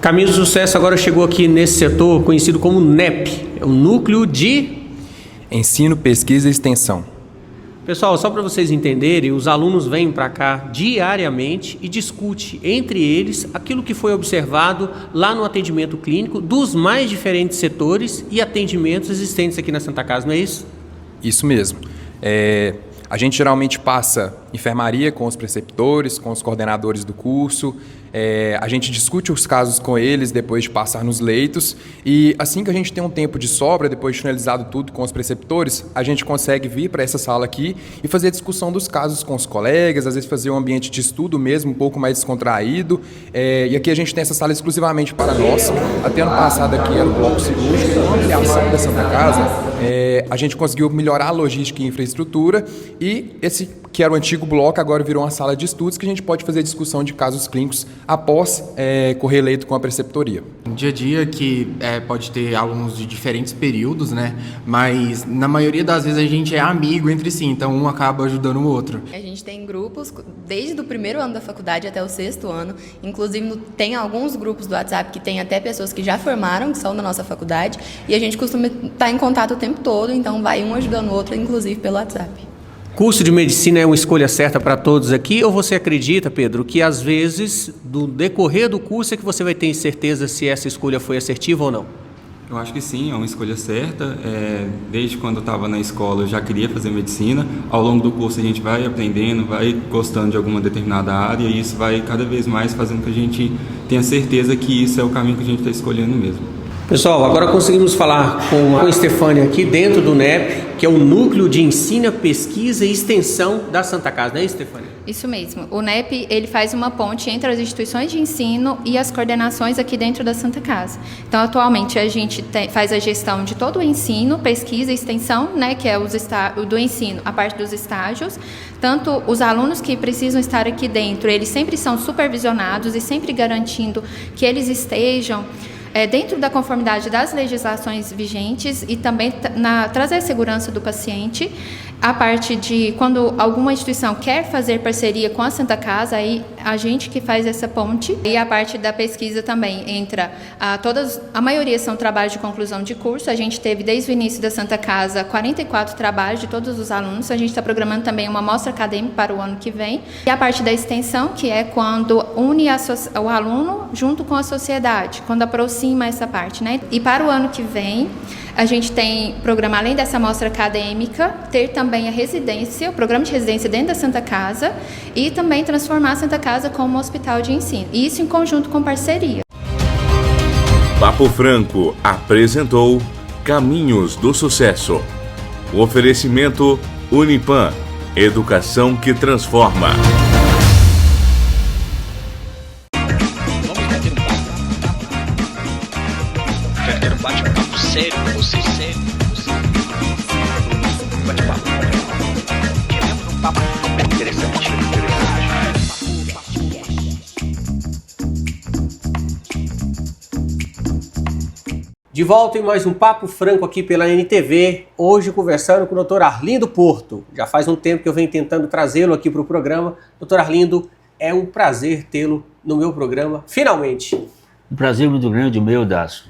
Caminho do Sucesso agora chegou aqui nesse setor conhecido como NEP, é o Núcleo de Ensino, Pesquisa e Extensão. Pessoal, só para vocês entenderem, os alunos vêm para cá diariamente e discutem entre eles aquilo que foi observado lá no atendimento clínico dos mais diferentes setores e atendimentos existentes aqui na Santa Casa, não é isso? Isso mesmo. A gente geralmente passa enfermaria com os preceptores, com os coordenadores do curso, a gente discute os casos com eles depois de passar nos leitos e assim que a gente tem um tempo de sobra, depois de finalizado tudo com os preceptores, a gente consegue vir para essa sala aqui e fazer a discussão dos casos com os colegas, às vezes fazer um ambiente de estudo mesmo, um pouco mais descontraído. E aqui a gente tem essa sala exclusivamente para nós. Até ano passado aqui era o bloco cirúrgico, com a ampliação da Santa Casa, a gente conseguiu melhorar a logística e infraestrutura e esse que era o antigo bloco, agora virou uma sala de estudos que a gente pode fazer discussão de casos clínicos após correr leito com a preceptoria. No dia a dia que pode ter alunos de diferentes períodos, né? Mas na maioria das vezes a gente é amigo entre si, então um acaba ajudando o outro. A gente tem grupos desde o primeiro ano da faculdade até o 6º ano, inclusive tem alguns grupos do WhatsApp que tem até pessoas que já formaram, que são da nossa faculdade, e a gente costuma estar em contato o tempo todo, então vai um ajudando o outro, inclusive pelo WhatsApp. Curso de medicina é uma escolha certa para todos aqui ou você acredita, Pedro, que às vezes, do decorrer do curso é que você vai ter certeza se essa escolha foi assertiva ou não? Eu acho que sim, é uma escolha certa. Desde quando eu estava na escola eu já queria fazer medicina. Ao longo do curso a gente vai aprendendo, vai gostando de alguma determinada área e isso vai cada vez mais fazendo com que a gente tenha certeza que isso é o caminho que a gente está escolhendo mesmo. Pessoal, agora conseguimos falar com a Estefânia aqui dentro do NEP, que é o Núcleo de Ensino, Pesquisa e Extensão da Santa Casa, não é, Estefânia? Isso mesmo. O NEP, ele faz uma ponte entre as instituições de ensino e as coordenações aqui dentro da Santa Casa. Então, atualmente, a gente faz a gestão de todo o ensino, pesquisa e extensão, né, que é do ensino, a parte dos estágios. Tanto os alunos que precisam estar aqui dentro, eles sempre são supervisionados e sempre garantindo que eles estejam dentro da conformidade das legislações vigentes e também trazer a segurança do paciente. A parte de quando alguma instituição quer fazer parceria com a Santa Casa, aí a gente que faz essa ponte. E a parte da pesquisa também entra, a maioria são trabalhos de conclusão de curso. A gente teve desde o início da Santa Casa 44 trabalhos de todos os alunos. A gente está programando também uma mostra acadêmica para o ano que vem. E a parte da extensão, que é quando une o aluno junto com a sociedade, quando aproxima essa parte, né? E para o ano que vem, a gente tem programa, além dessa mostra acadêmica, ter também a residência, o programa de residência dentro da Santa Casa e também transformar a Santa Casa como um hospital de ensino. E isso em conjunto com parceria. Papo Franco apresentou Caminhos do Sucesso. O oferecimento Unipam, educação que transforma. De volta em mais um Papo Franco aqui pela NTV, hoje conversando com o Dr. Arlindo Porto. Já faz um tempo que eu venho tentando trazê-lo aqui para o programa. Dr. Arlindo, é um prazer tê-lo no meu programa, finalmente. Um prazer muito grande o meu, Dácio.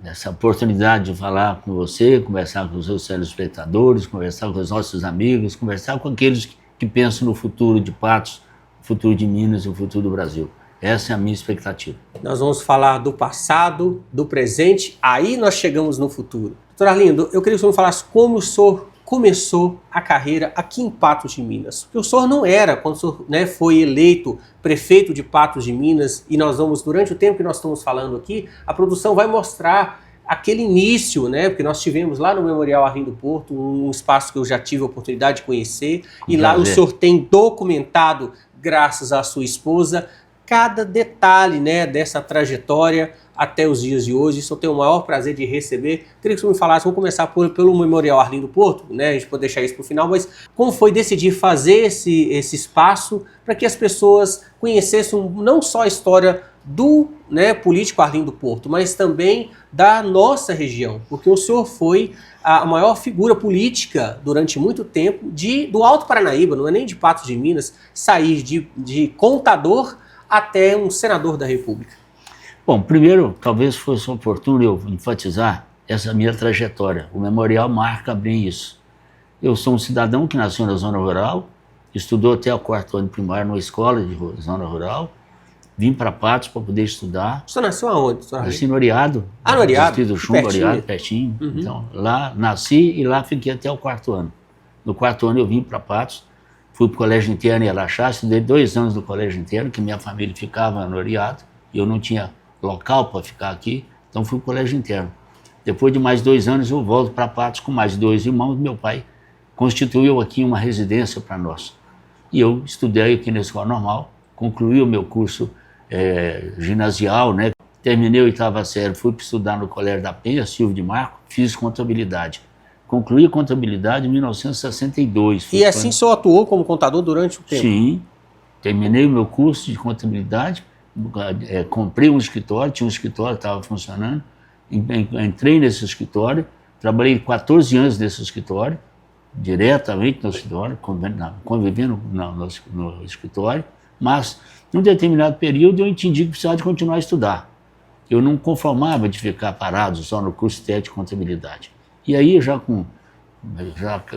Essa oportunidade de falar com você, conversar com os seus telespectadores, conversar com os nossos amigos, conversar com aqueles que pensam no futuro de Patos, o futuro de Minas e o futuro do Brasil. Essa é a minha expectativa. Nós vamos falar do passado, do presente, aí nós chegamos no futuro. Doutor Arlindo, eu queria que o senhor me falasse como o senhor começou a carreira aqui em Patos de Minas. Porque o senhor não era, quando o senhor foi eleito prefeito de Patos de Minas, e nós vamos, durante o tempo que nós estamos falando aqui, a produção vai mostrar aquele início, né? Porque nós tivemos lá no Memorial Arlindo Porto um espaço que eu já tive a oportunidade de conhecer, e lá o senhor tem documentado, graças à sua esposa, cada detalhe, né, dessa trajetória até os dias de hoje. Isso eu tenho o maior prazer de receber. Queria que você me falasse, vamos começar pelo Memorial Arlindo Porto, né, a gente pode deixar isso para o final, mas como foi decidir fazer esse espaço para que as pessoas conhecessem não só a história do, né, político Arlindo Porto, mas também da nossa região, porque o senhor foi a maior figura política durante muito tempo do Alto Paranaíba, não é nem de Patos de Minas, sair de contador até um senador da República. Bom, primeiro, talvez fosse oportuno eu enfatizar essa minha trajetória. O memorial marca bem isso. Eu sou um cidadão que nasceu na zona rural, estudou até o 4º ano primário numa escola de zona rural, vim para Patos para poder estudar. Você nasceu aonde? Nasci no Oriado. No Oriado? Distrito do Chumbo, Oriado, pertinho. Uhum. Então, lá nasci e lá fiquei até o 4º ano. No 4º ano eu vim para Patos, fui para o colégio interno em Araxá, estudei 2 anos no colégio interno, que minha família ficava no Oriado, e eu não tinha local para ficar aqui, então fui para o colégio interno. Depois de mais 2 anos eu volto para Patos com mais 2 irmãos. Meu pai constituiu aqui uma residência para nós. E eu estudei aqui na escola normal, concluí o meu curso ginasial, né? Terminei a 8ª série, fui estudar no Colégio da Penha, Silvio de Marco, fiz contabilidade. Concluí contabilidade em 1962. E assim o senhor atuou como contador durante o tempo? Sim, terminei o meu curso de contabilidade, comprei um escritório, tinha um escritório que estava funcionando, entrei nesse escritório, trabalhei 14 anos nesse escritório, diretamente no escritório, convivendo no escritório, mas num determinado período eu entendi que precisava de continuar a estudar. Eu não conformava de ficar parado só no curso técnico de contabilidade. E aí, já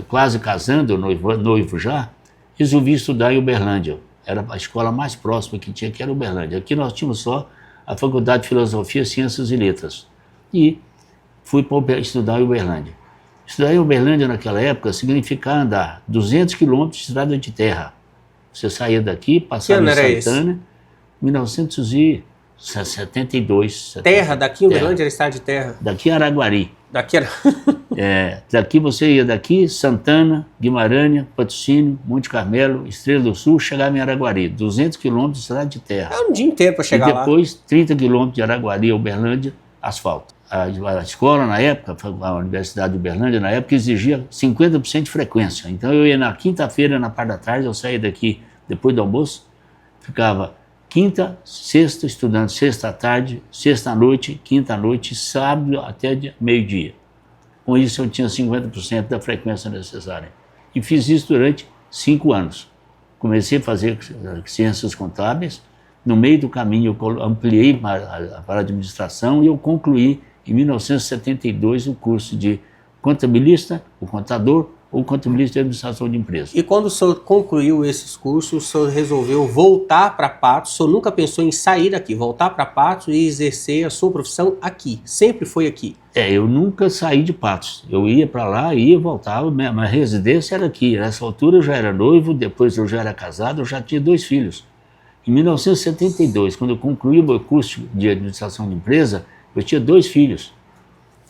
quase casando, noivo já, resolvi estudar em Uberlândia. Era a escola mais próxima que tinha, que era Uberlândia. Aqui nós tínhamos só a Faculdade de Filosofia, Ciências e Letras. E fui para estudar em Uberlândia. Estudar em Uberlândia naquela época significava andar 200 quilômetros de estrada de terra. Você saía daqui, passava em Santana, 1972. Terra, daqui em Uberlândia era estrada de terra? Daqui a Araguari. Daqui era... Daqui você ia daqui, Santana, Guimarães, Patrocínio, Monte Carmelo, Estrela do Sul, chegava em Araguari. 200 quilômetros de estrada de terra. É um dia inteiro para chegar lá. E depois, 30 quilômetros de Araguari a Uberlândia, asfalto. A escola na época, a Universidade de Uberlândia na época, exigia 50% de frequência. Então eu ia na quinta-feira, na parte da tarde, eu saía daqui depois do almoço, ficava quinta, sexta, estudando sexta à tarde, sexta à noite, quinta à noite, sábado até meio-dia. Com isso eu tinha 50% da frequência necessária. E fiz isso durante 5 anos. Comecei a fazer ciências contábeis, no meio do caminho eu ampliei para a administração e eu concluí em 1972 o curso de contabilista, o contador, ou contabilista de administração de empresa. E quando o senhor concluiu esses cursos, o senhor resolveu voltar para Patos, o senhor nunca pensou em sair daqui, voltar para Patos e exercer a sua profissão aqui, sempre foi aqui? Eu nunca saí de Patos, eu ia para lá, ia e voltava, minha residência era aqui, nessa altura eu já era noivo, depois eu já era casado, eu já tinha 2 filhos. Em 1972, quando eu concluí o meu curso de administração de empresa, eu tinha 2 filhos.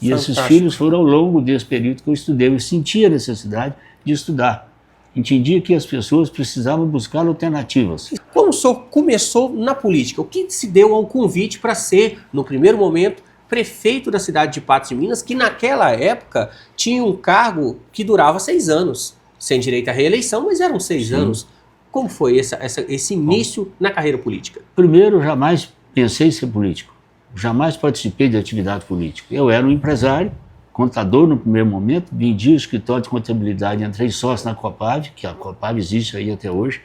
E esses filhos foram ao longo desse período que eu estudei. Eu sentia a necessidade de estudar. Entendia que as pessoas precisavam buscar alternativas. E como o senhor começou na política? O que se deu ao convite para ser, no primeiro momento, prefeito da cidade de Patos de Minas, que naquela época tinha um cargo que durava 6 anos, sem direito à reeleição, mas eram 6 anos. Como foi esse início na carreira política? Primeiro, eu jamais pensei em ser político. Jamais participei de atividade política. Eu era um empresário, contador no primeiro momento, vendi o escritório de contabilidade, entrei sócio na Copav, que a Copav existe aí até hoje.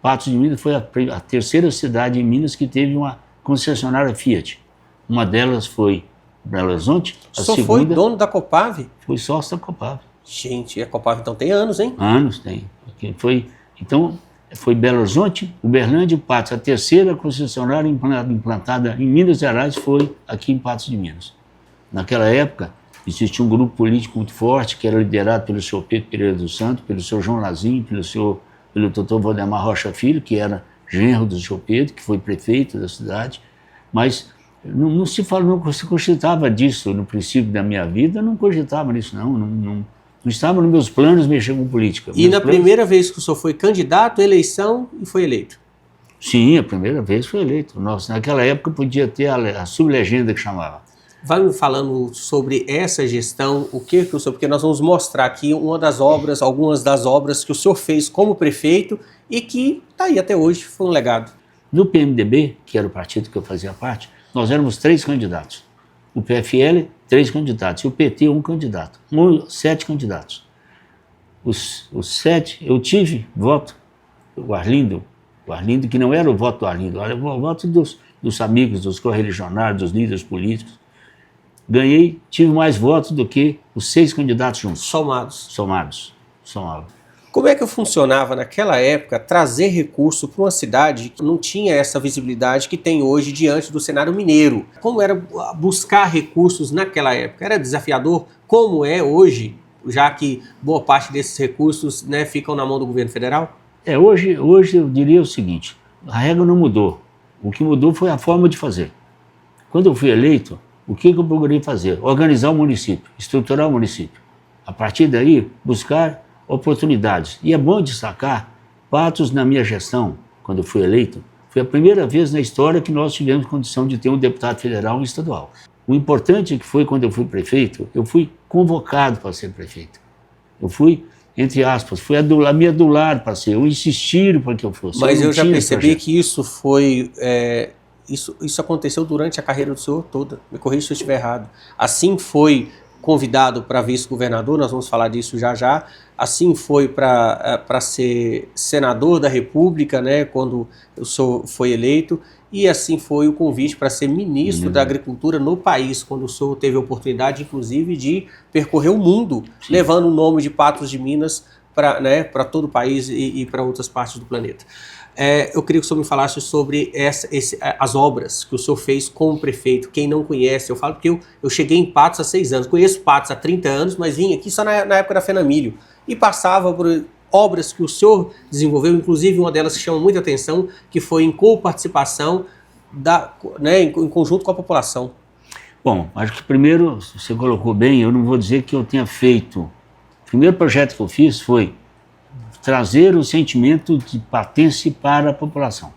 Patos de Minas foi a 3ª cidade em Minas que teve uma concessionária Fiat. Uma delas foi Belo Horizonte, a segunda... foi dono da Copav? Fui sócio da Copav. Gente, a Copav então tem anos, hein? Anos tem. Foi Belo Horizonte, Uberlândia e Patos. A 3ª concessionária implantada em Minas Gerais foi aqui em Patos de Minas. Naquela época, existia um grupo político muito forte, que era liderado pelo senhor Pedro Pereira dos Santos, pelo senhor João Lazinho, pelo doutor Valdemar Rocha Filho, que era genro do senhor Pedro, que foi prefeito da cidade. Mas não se cogitava disso no princípio da minha vida, não cogitava nisso, não estava nos meus planos mexer com política. E na primeira vez que o senhor foi candidato à eleição e foi eleito? Sim, a primeira vez foi eleito. Nossa, naquela época podia ter a sublegenda que chamava. Vai me falando sobre essa gestão, o que o senhor... Porque nós vamos mostrar aqui algumas das obras que o senhor fez como prefeito e que está aí até hoje, foi um legado. No PMDB, que era o partido que eu fazia parte, nós éramos 3 candidatos. O PFL, 3 candidatos. E o PT, 1 candidato. 7 candidatos. Os 7, eu tive voto. O Arlindo, que não era o voto do Arlindo, era o voto dos amigos, dos correligionários, dos líderes políticos. Ganhei, tive mais votos do que os 6 candidatos juntos. Somados. Somados. Como é que funcionava naquela época trazer recurso para uma cidade que não tinha essa visibilidade que tem hoje diante do cenário mineiro? Como era buscar recursos naquela época? Era desafiador como é hoje, já que boa parte desses recursos, né, ficam na mão do governo federal? Hoje eu diria o seguinte, a regra não mudou. O que mudou foi a forma de fazer. Quando eu fui eleito, o que eu procurei fazer? Organizar o município, estruturar o município. A partir daí, buscar oportunidades. E é bom destacar, Patos, na minha gestão, quando eu fui eleito, foi a primeira vez na história que nós tivemos condição de ter um deputado federal e um estadual. O importante é que foi quando eu fui prefeito, eu fui convocado para ser prefeito. Eu fui, entre aspas, me adularam para ser, eu insistiram para que eu fosse. Mas eu já percebi que isso foi... Isso aconteceu durante a carreira do senhor toda. Me corrija se eu estiver errado. Assim foi convidado para vice-governador, nós vamos falar disso já já. Assim foi para ser senador da República, né, quando o senhor foi eleito. E assim foi o convite para ser ministro da Agricultura no país, quando o senhor teve a oportunidade, inclusive, de percorrer o mundo, levando o nome de Patos de Minas para todo o país e para outras partes do planeta. Eu queria que o senhor me falasse sobre as obras que o senhor fez como prefeito. Quem não conhece, eu falo porque eu cheguei em Patos há 6 anos, conheço Patos há 30 anos, mas vim aqui só na época da Fenamilho e passava por obras que o senhor desenvolveu, inclusive uma delas que chama muita atenção, que foi em coparticipação, em conjunto com a população. Bom, acho que primeiro, você colocou bem, eu não vou dizer que eu tenha feito. O primeiro projeto que eu fiz foi trazer o sentimento de patência para a população.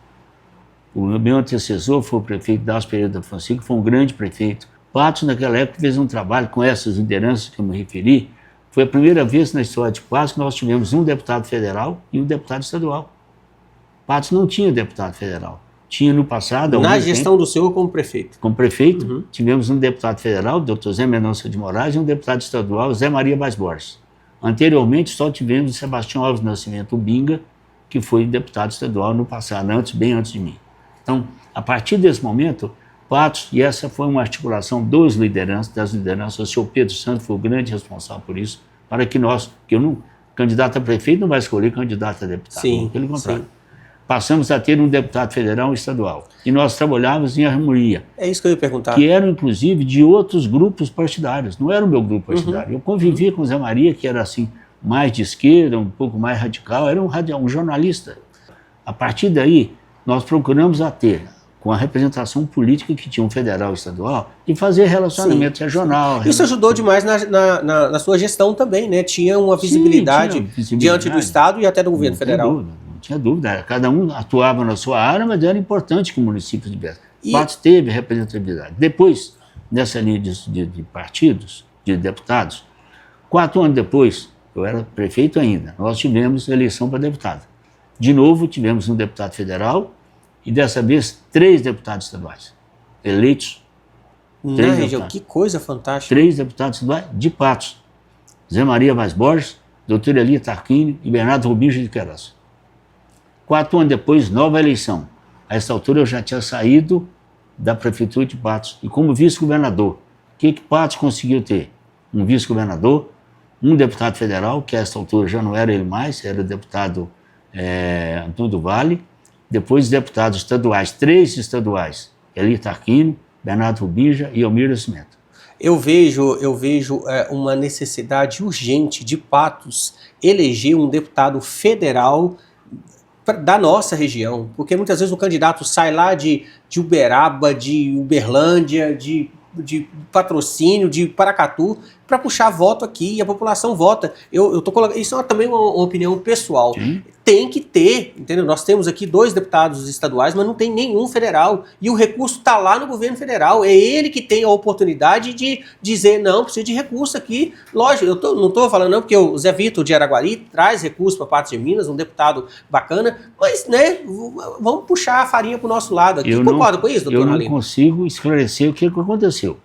O meu antecessor foi o prefeito Dalcio Pereira da Fonseca, que foi um grande prefeito. Patos, naquela época, fez um trabalho com essas lideranças que eu me referi. Foi a primeira vez na história de Patos que nós tivemos um deputado federal e um deputado estadual. Patos não tinha deputado federal. Tinha no passado... Na gestão do senhor como prefeito? Como prefeito, tivemos um deputado federal, o Dr. Zé Mendonça de Moraes, e um deputado estadual, Zé Maria Vaz Borges. Anteriormente, só tivemos o Sebastião Alves Nascimento Binga, que foi deputado estadual no passado, bem antes de mim. Então, a partir desse momento, Patos, e essa foi uma articulação das lideranças, o senhor Pedro Santos foi o grande responsável por isso, para que candidato a prefeito não vai escolher candidato a deputado, pelo contrário. Passamos a ter um deputado federal e um estadual. E nós trabalhávamos em harmonia. É isso que eu ia perguntar. Que eram, inclusive, de outros grupos partidários. Não era o meu grupo partidário. Eu convivia com o Zé Maria, que era assim, mais de esquerda, um pouco mais radical. Era um jornalista. A partir daí, nós procuramos ter, com a representação política que tinha um federal e estadual, e fazer relacionamento regional. Isso ajudou demais na sua gestão também, né? Tinha uma visibilidade, diante do Estado e até do governo federal. Não tinha dúvida, cada um atuava na sua área, mas era importante que o município tivesse. Patos teve representatividade. Depois, nessa linha de partidos, de deputados, 4 anos depois, eu era prefeito ainda, nós tivemos eleição para deputado. De novo, tivemos um deputado federal e dessa vez 3 deputados estaduais eleitos. Na região, que coisa fantástica. 3 deputados estaduais de Patos. Zé Maria Vaz Borges, doutor Elia Tarquini e Bernardo Rubinho de Queiroz. 4 anos depois, nova eleição. A essa altura eu já tinha saído da prefeitura de Patos. E como vice-governador, o que Patos conseguiu ter? Um vice-governador, um deputado federal, que a essa altura já não era ele mais, era o deputado Antônio do Vale. Depois deputados estaduais, 3 estaduais, Eli Tarquini, Bernardo Rubija e Elmir Nascimento. Eu vejo uma necessidade urgente de Patos eleger um deputado federal da nossa região, porque muitas vezes o candidato sai lá de Uberaba, de Uberlândia, de Patrocínio, de Paracatu, para puxar voto aqui e a população vota. Eu tô colocando, isso é também uma opinião pessoal. Tem que ter, entendeu? Nós temos aqui 2 deputados estaduais, mas não tem nenhum federal. E o recurso está lá no governo federal. É ele que tem a oportunidade de dizer, não, precisa de recurso aqui. Lógico, não estou falando não, porque o Zé Vitor de Araguari traz recurso para Patos de Minas, um deputado bacana, mas, né, vamos puxar a farinha para o nosso lado aqui. Concorda com isso, doutor Arlindo? Eu não consigo esclarecer o que aconteceu.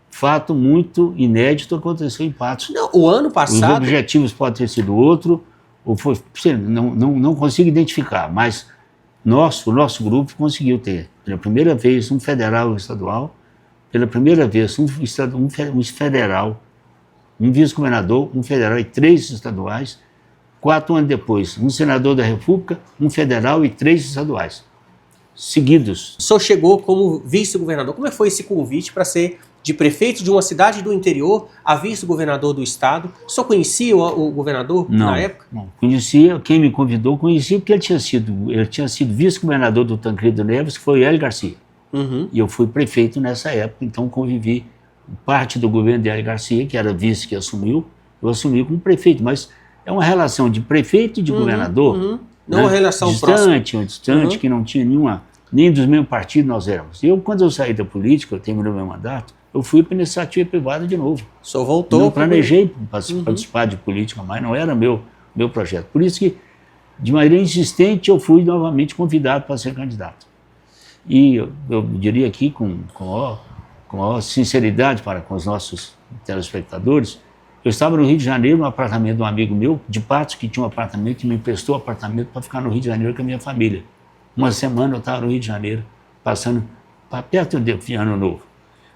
Fato muito inédito aconteceu em Patos. Não, o ano passado... Os objetivos podem ter sido outro, ou foi, não consigo identificar, mas o nosso grupo conseguiu ter pela primeira vez, um federal e um estadual, pela primeira vez, um federal, um vice-governador, um federal e 3 estaduais. 4 anos depois, um senador da República, um federal e 3 estaduais, seguidos. O senhor chegou como vice-governador. Como é que foi esse convite para ser de prefeito de uma cidade do interior a vice-governador do estado? O senhor conhecia o governador na época? Não, conhecia, quem me convidou conhecia porque ele tinha sido vice-governador do Tancredo Neves, que foi o Hélio Garcia. Uhum. E eu fui prefeito nessa época, então convivi parte do governo de Hélio Garcia, que era vice que assumiu, eu assumi como prefeito, mas é uma relação de prefeito e de governador, não uma relação próxima. Distante, que não tinha nem dos mesmos partidos nós éramos. Quando eu saí da política, eu terminei meu mandato, eu fui para a iniciativa privada de novo. O senhor voltou? Não planejei participar de política, mas não era meu projeto. Por isso que, de maneira insistente, eu fui novamente convidado para ser candidato. E eu diria aqui com a maior sinceridade com os nossos telespectadores, eu estava no Rio de Janeiro, no apartamento de um amigo meu, de Patos, que tinha um apartamento, que me emprestou um apartamento para ficar no Rio de Janeiro com a minha família. Uma semana eu estava no Rio de Janeiro, passando perto de Ano Novo.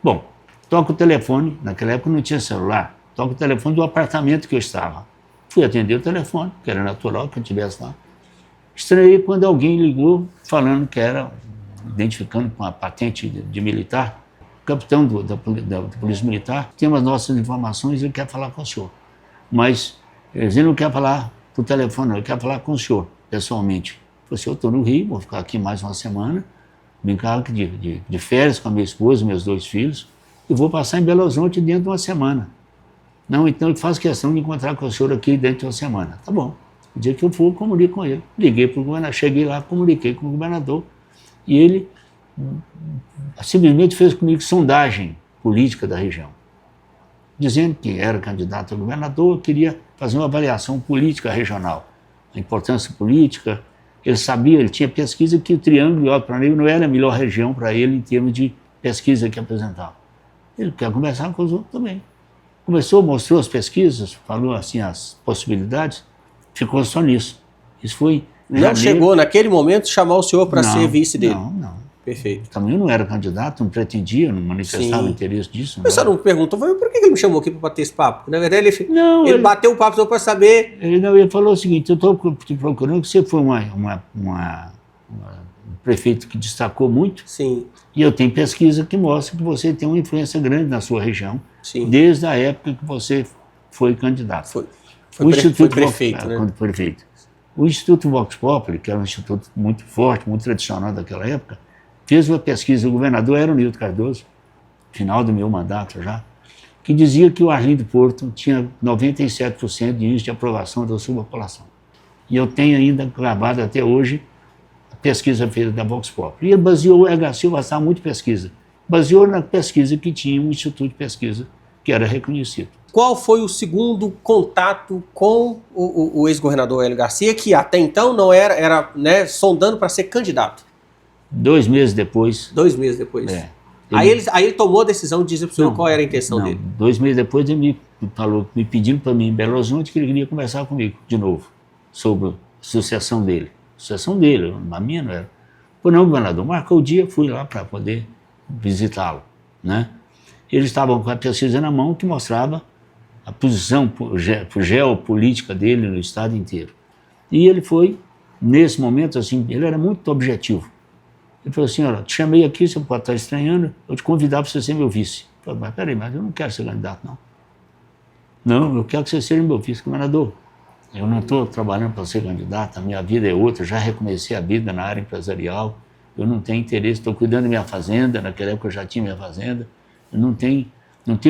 Bom, toco o telefone, naquela época não tinha celular, toco o telefone do apartamento que eu estava. Fui atender o telefone, que era natural que eu estivesse lá. Estranhei quando alguém ligou, falando que era, identificando com a patente de militar, capitão da Polícia Militar, tem as nossas informações, ele quer falar com o senhor. Mas ele não quer falar por telefone, não, ele quer falar com o senhor, pessoalmente. Eu falei, eu estou no Rio, vou ficar aqui mais uma semana, brincar aqui de férias com a minha esposa e meus 2 filhos, e vou passar em Belo Horizonte dentro de uma semana. Não, então eu faço questão de encontrar com o senhor aqui dentro de uma semana. Tá bom. O dia que eu for, eu comunico com ele. Liguei para o governador, cheguei lá, comuniquei com o governador, e ele simplesmente fez comigo sondagem política da região, dizendo que era candidato a governador, queria fazer uma avaliação política regional, a importância política. Ele sabia, ele tinha pesquisa que o Triângulo e o Alto Paranaíba não era a melhor região para ele em termos de pesquisa que apresentava. Ele quer conversar com os outros também. Começou, mostrou as pesquisas, falou assim as possibilidades, ficou só nisso. Isso foi... Não chegou naquele momento chamar o senhor para ser vice dele? Não. Perfeito. Também eu não era candidato, não pretendia, não manifestava interesse disso. Mas você não perguntou, por que ele me chamou aqui para bater esse papo? Na verdade, ele bateu o papo só para saber... Ele falou o seguinte, eu estou te procurando, que você foi um prefeito que destacou muito. Sim. E eu tenho pesquisa que mostra que você tem uma influência grande na sua região, sim, desde a época que você foi candidato. Foi prefeito, né? Quando prefeito. O Instituto Vox Populi, que era um instituto muito forte, muito tradicional daquela época, fez uma pesquisa, o governador era o Nilton Cardoso, final do meu mandato já, que dizia que o Arlindo Porto tinha 97% de índice de aprovação da sua população. E eu tenho ainda gravado até hoje a pesquisa feita da Vox Populi. E ele baseou, o HC gostava muito de pesquisa, baseou na pesquisa que tinha um instituto de pesquisa que era reconhecido. Qual foi o segundo contato com o ex-governador Hélio Garcia, que até então não era né, sondando para ser candidato? 2 meses depois. 2 meses depois. Aí ele tomou a decisão de dizer para o senhor qual era a intenção dele. 2 meses depois ele me pedindo para mim em Belo Horizonte que ele queria conversar comigo de novo sobre a sucessão dele. Sucessão dele, a minha não era. Pô, não, governador, marcou o dia, fui lá para poder visitá-lo, né? Eles estavam com a pesquisa na mão que mostrava a posição geopolítica dele no estado inteiro. E ele foi, nesse momento, assim, ele era muito objetivo. Ele falou assim, olha, te chamei aqui, você pode estar estranhando, eu te convidar para você ser meu vice. Eu falei, mas peraí, mas eu não quero ser candidato, não. Não, eu quero que você seja meu vice, governador. Eu não estou trabalhando para ser candidato, a minha vida é outra, já recomecei a vida na área empresarial, eu não tenho interesse, estou cuidando da minha fazenda, naquela época eu já tinha minha fazenda, eu não tenho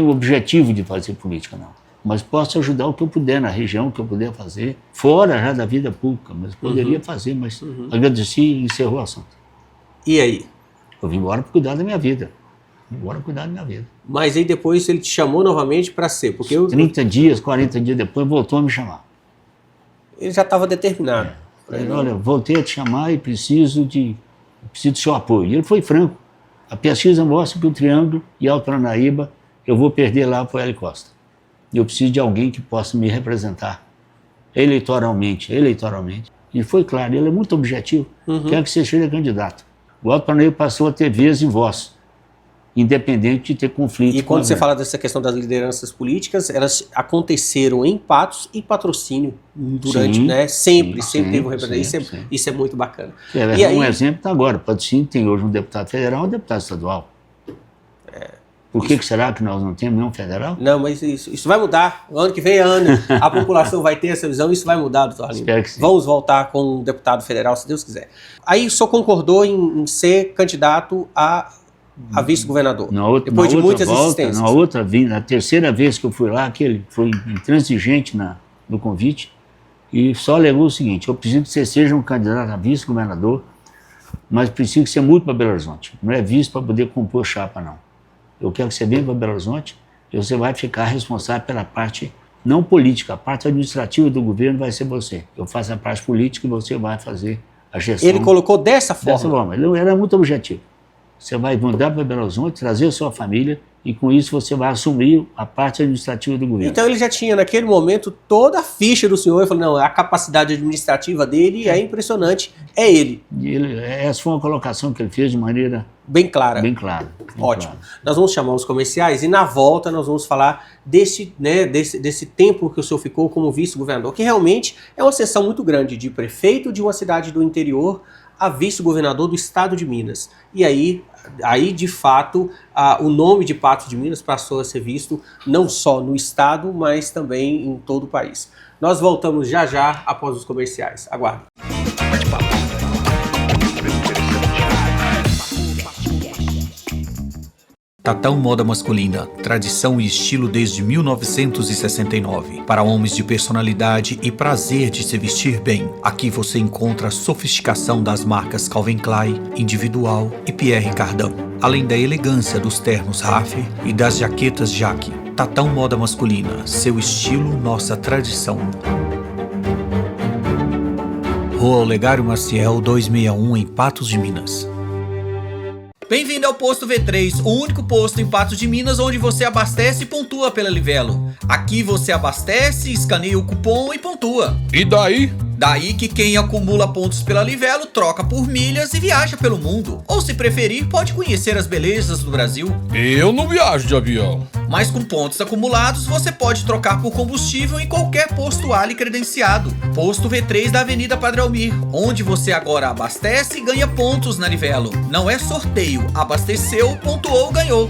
o objetivo de fazer política, não. Mas posso ajudar o que eu puder, na região, o que eu puder fazer, fora já da vida pública, mas poderia fazer, mas agradeci e encerrou o assunto. E aí? Eu vim embora para cuidar da minha vida. Mas aí depois ele te chamou novamente para ser, porque 30 dias, 40 dias depois, voltou a me chamar. Ele já estava determinado. Ele, olha, voltei a te chamar e preciso do seu apoio. E ele foi franco. A pesquisa mostra que o Triângulo e Alto Paranaíba eu vou perder lá para o Hélio Costa. Eu preciso de alguém que possa me representar eleitoralmente. E foi claro, ele é muito objetivo. Quer que você seja candidato. O Alto Paranaíba passou a ter vez e voz, independente de ter conflito. E quando você fala dessa questão das lideranças políticas, elas aconteceram em Patos e Patrocínio durante, Sim, né? Sempre sim, teve um representante. sim. Isso é muito bacana. E aí, um exemplo está agora. Patrocínio tem hoje um deputado federal e um deputado estadual. Por que será que nós não temos nenhum federal? Não, mas isso vai mudar. O ano que vem é ano. A população vai ter essa visão, isso vai mudar, doutor Arlindo. Espero que sim. Vamos voltar com um deputado federal, se Deus quiser. Aí o senhor concordou em ser candidato a vice-governador. Depois de muitas insistências. Na terceira vez que eu fui lá, que ele foi intransigente no convite, e só alegou o seguinte: eu preciso que você seja um candidato a vice-governador, mas preciso que você mude para Belo Horizonte. Não é vice para poder compor chapa, não. Eu quero que você venha para Belo Horizonte e você vai ficar responsável pela parte não política, a parte administrativa do governo vai ser você. Eu faço a parte política e você vai fazer a gestão. Ele colocou dessa forma? Ele era muito objetivo. Você vai mudar para Belo Horizonte, trazer a sua família e com isso você vai assumir a parte administrativa do governo. Então ele já tinha naquele momento toda a ficha do senhor e falou, não, a capacidade administrativa dele é impressionante, é ele. Essa foi uma colocação que ele fez de maneira bem clara. Ótimo. Nós vamos chamar os comerciais e na volta nós vamos falar desse tempo que o senhor ficou como vice-governador, que realmente é uma ascensão muito grande de prefeito de uma cidade do interior a vice-governador do estado de Minas. E aí de fato, o nome de Patos de Minas passou a ser visto não só no estado, mas também em todo o país. Nós voltamos já após os comerciais. Aguardem. Tatão Moda Masculina, tradição e estilo desde 1969. Para homens de personalidade e prazer de se vestir bem. Aqui você encontra a sofisticação das marcas Calvin Klein, Individual e Pierre Cardin. Além da elegância dos ternos Raffer e das jaquetas Jaque. Tatão Moda Masculina, seu estilo, nossa tradição. Rua Olegário Maciel 261 em Patos de Minas. Bem-vindo ao Posto V3, o único posto em Patos de Minas onde você abastece e pontua pela Livelo. Aqui você abastece, escaneia o cupom e pontua. E daí? Daí que quem acumula pontos pela Livelo troca por milhas e viaja pelo mundo. Ou se preferir, pode conhecer as belezas do Brasil. Eu não viajo de avião. Mas com pontos acumulados, você pode trocar por combustível em qualquer posto Ali credenciado. Posto V3 da Avenida Padre Almir, onde você agora abastece e ganha pontos na Livelo. Não é sorteio, abasteceu, pontuou, ganhou.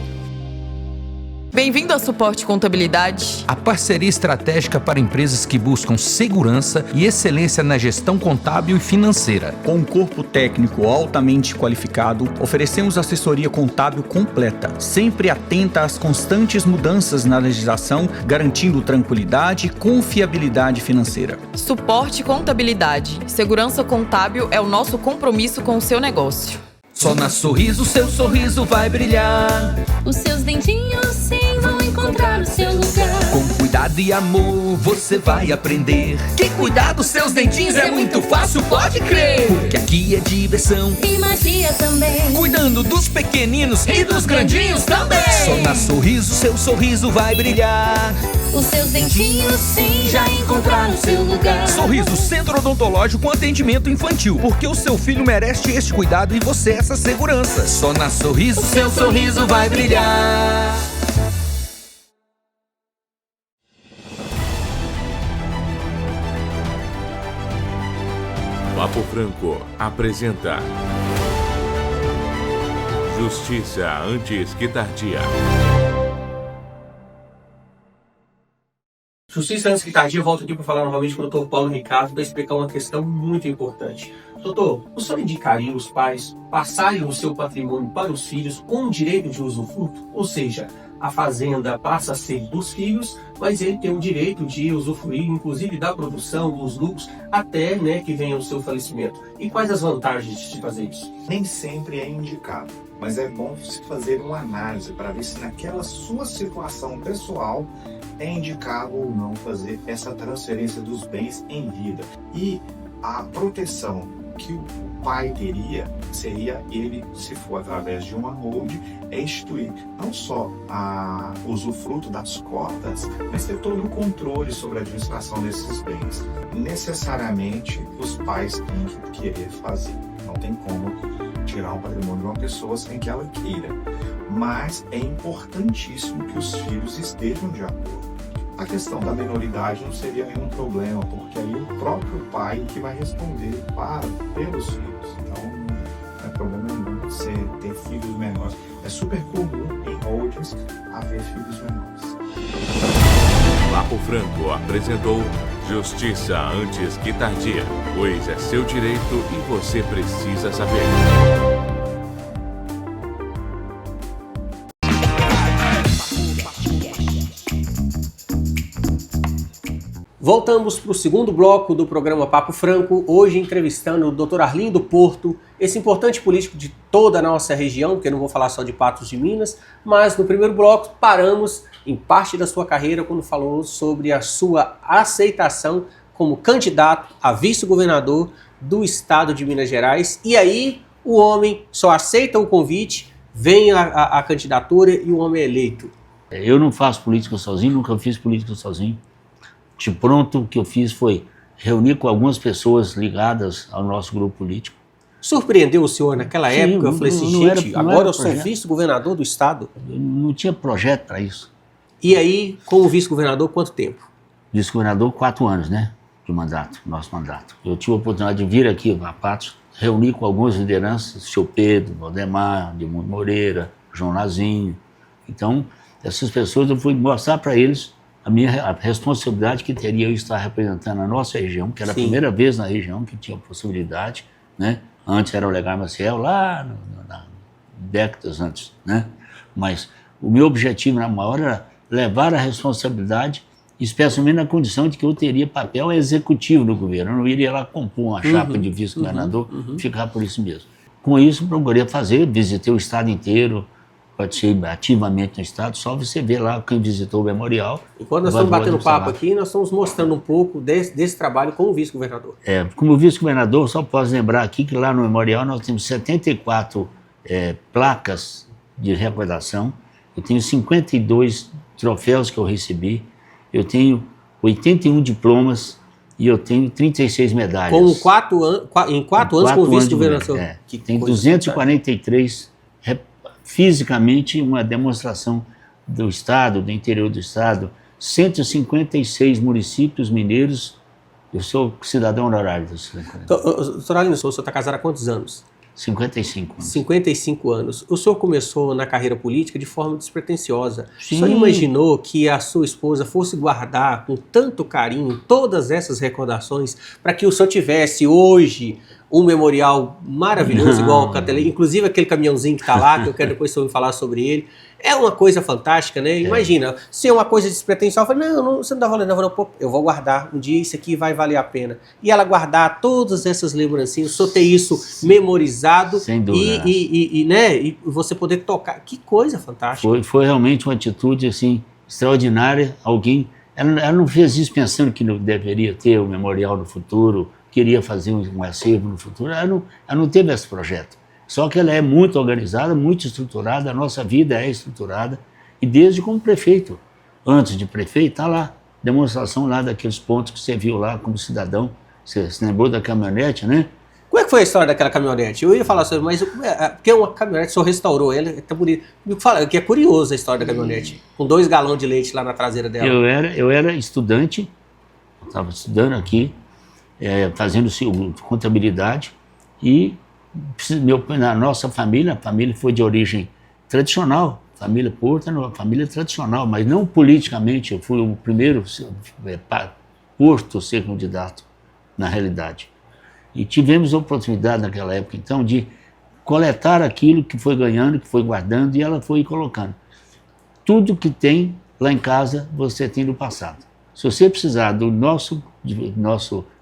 Bem-vindo ao Suporte Contabilidade. A parceria estratégica para empresas que buscam segurança e excelência na gestão contábil e financeira. Com um corpo técnico altamente qualificado, oferecemos assessoria contábil completa, sempre atenta às constantes mudanças na legislação, garantindo tranquilidade e confiabilidade financeira. Suporte Contabilidade. Segurança contábil é o nosso compromisso com o seu negócio. Só na Sorriso, seu sorriso vai brilhar. Os seus dentinhos sim vão encontrar o seu lugar. Com cuidado e amor você vai aprender que cuidar dos seus dentinhos é muito fácil, pode crer. Porque aqui é diversão e magia também. Cuidando dos pequeninos e dos grandinhos também. Só na Sorriso, seu sorriso vai brilhar. Os seus dentinhos sim já encontraram o seu lugar. Sorriso, centro odontológico com atendimento infantil. Porque o seu filho merece este cuidado e você essa segurança. Só na Sorriso, seu sorriso vai brilhar. Papo Franco apresenta Justiça antes que tardia. Justiça antes que tardia, eu volto aqui para falar novamente com o Dr. Paulo Ricardo para explicar uma questão muito importante. Doutor, o senhor indicaria os pais passarem o seu patrimônio para os filhos com o direito de usufruto? Ou seja, a fazenda passa a ser dos filhos, mas ele tem o direito de usufruir, inclusive da produção, dos lucros, até que venha o seu falecimento. E quais as vantagens de fazer isso? Nem sempre é indicado, mas é bom se fazer uma análise para ver se naquela sua situação pessoal é indicado ou não fazer essa transferência dos bens em vida. E a proteção que o pai teria seria ele, se for através de uma holding, instituir não só o usufruto das cotas, mas ter todo o controle sobre a administração desses bens. Necessariamente os pais têm que querer fazer, não tem como tirar um patrimônio de uma pessoa sem que ela queira. Mas é importantíssimo que os filhos estejam de acordo. A questão da minoridade não seria nenhum problema, porque aí o próprio pai que vai responder pelos filhos. Então, não é problema nenhum você ter filhos menores. É super comum em holdings haver filhos menores. Papo Franco apresentou Justiça antes que tardia, pois é seu direito e você precisa saber. Voltamos para o segundo bloco do programa Papo Franco, hoje entrevistando o Dr. Arlindo Porto, esse importante político de toda a nossa região, porque eu não vou falar só de Patos de Minas, mas no primeiro bloco paramos em parte da sua carreira quando falou sobre a sua aceitação como candidato a vice-governador do estado de Minas Gerais, e aí o homem só aceita o convite, vem a candidatura e o homem é eleito. Eu não faço política sozinho, nunca fiz política sozinho. De pronto, o que eu fiz foi reunir com algumas pessoas ligadas ao nosso grupo político. Surpreendeu o senhor naquela época? Eu falei assim, gente, agora eu sou projeto. vice-governador do estado. Eu não tinha projeto para isso. E aí, como vice-governador, quanto tempo? Vice-governador, 4 anos, né? De mandato, nosso mandato. Eu tive a oportunidade de vir aqui a Patos, reunir com algumas lideranças, o seu Pedro, Valdemar, Edmundo Moreira, João Lazinho. Então, essas pessoas eu fui mostrar para eles a responsabilidade que teria eu estar representando a nossa região, que era a primeira vez na região que tinha possibilidade, né? Antes era o Olegário Maciel, lá décadas antes, né? Mas o meu objetivo na maior era levar a responsabilidade, especialmente na condição de que eu teria papel executivo no governo. Eu não iria lá compor uma chapa de vice-governador, ficar por isso mesmo. Com isso, procurei fazer, visitei o estado inteiro, participei ativamente no estado, só você ver lá quem visitou o memorial. E quando nós estamos batendo papo aqui, nós estamos mostrando um pouco desse trabalho como vice-governador. Como vice-governador, só posso lembrar aqui que lá no memorial nós temos 74 placas de recordação, eu tenho 52 troféus que eu recebi, eu tenho 81 diplomas e eu tenho 36 medalhas. Em 4 anos como vice-governador. Tem 243 fisicamente uma demonstração do estado, do interior do estado, 156 municípios mineiros. Eu sou cidadão honorário do Estado. Doutor Arlindo, o senhor está casado há quantos anos? 55 anos. 55 anos. O senhor começou na carreira política de forma despretensiosa. Sim. O senhor imaginou que a sua esposa fosse guardar com tanto carinho todas essas recordações para que o senhor tivesse hoje um memorial maravilhoso, igual o Catelê, inclusive aquele caminhãozinho que está lá, que eu quero depois o senhor falar sobre ele. É uma coisa fantástica, né? Imagina, se é uma coisa despretensiosa, eu falei, não, você não dá valor, não, pô, eu vou guardar, um dia isso aqui vai valer a pena. E ela guardar todas essas lembrancinhas, só ter isso memorizado. Sem dúvida. E você poder tocar, que coisa fantástica. Foi realmente uma atitude, assim, extraordinária. Ela não fez isso pensando que não deveria ter o memorial no futuro, queria fazer um acervo no futuro, ela não teve esse projeto. Só que ela é muito organizada, muito estruturada, a nossa vida é estruturada, e desde como prefeito, antes de prefeito, está lá, demonstração lá daqueles pontos que você viu lá como cidadão, você se lembrou da caminhonete, né? Como é que foi a história daquela caminhonete? Eu ia falar sobre, mas porque é uma caminhonete, o senhor restaurou ela, é tão bonito. Que é curioso a história da caminhonete, com 2 galões de leite lá na traseira dela. Eu era estudante, estava estudando aqui, fazendo contabilidade, e na nossa família, a família foi de origem tradicional, família Porto, uma família tradicional, mas não politicamente. Eu fui o primeiro Porto a ser candidato, na realidade. E tivemos a oportunidade naquela época, então, de coletar aquilo que foi ganhando, que foi guardando, e ela foi colocando. Tudo que tem lá em casa, você tem do passado. Se você precisar do nosso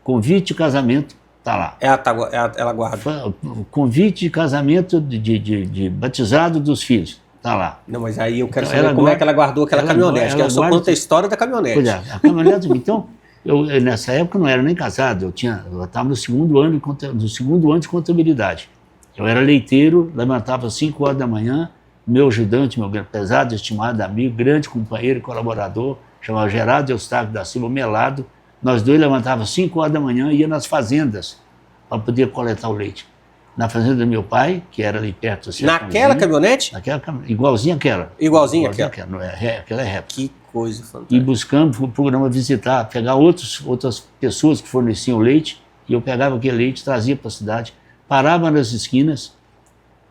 convite de casamento, está lá. Ela guarda. O convite de casamento de batizado dos filhos, está lá. Não, mas aí eu quero saber como é que ela guardou aquela caminhonete, que ela só conta a história da caminhonete. Pois é, a caminhonete, então, eu nessa época não era nem casado, eu estava no segundo ano de contabilidade. Eu era leiteiro, levantava às 5 horas da manhã, meu ajudante, meu pesado, estimado amigo, grande companheiro e colaborador, chamava Gerardo Eustáquio da Silva Melado. Nós dois levantávamos às 5 horas da manhã e ia nas fazendas para poder coletar o leite. na fazenda do meu pai, que era ali perto do Naquela caminhonete? Naquela caminhonete, igualzinha aquela. Igualzinha aquela. Não é, aquela é réplica. Que coisa fantástica. E buscando o programa visitar, pegar outras pessoas que forneciam leite, e eu pegava aquele leite, trazia para a cidade, parava nas esquinas,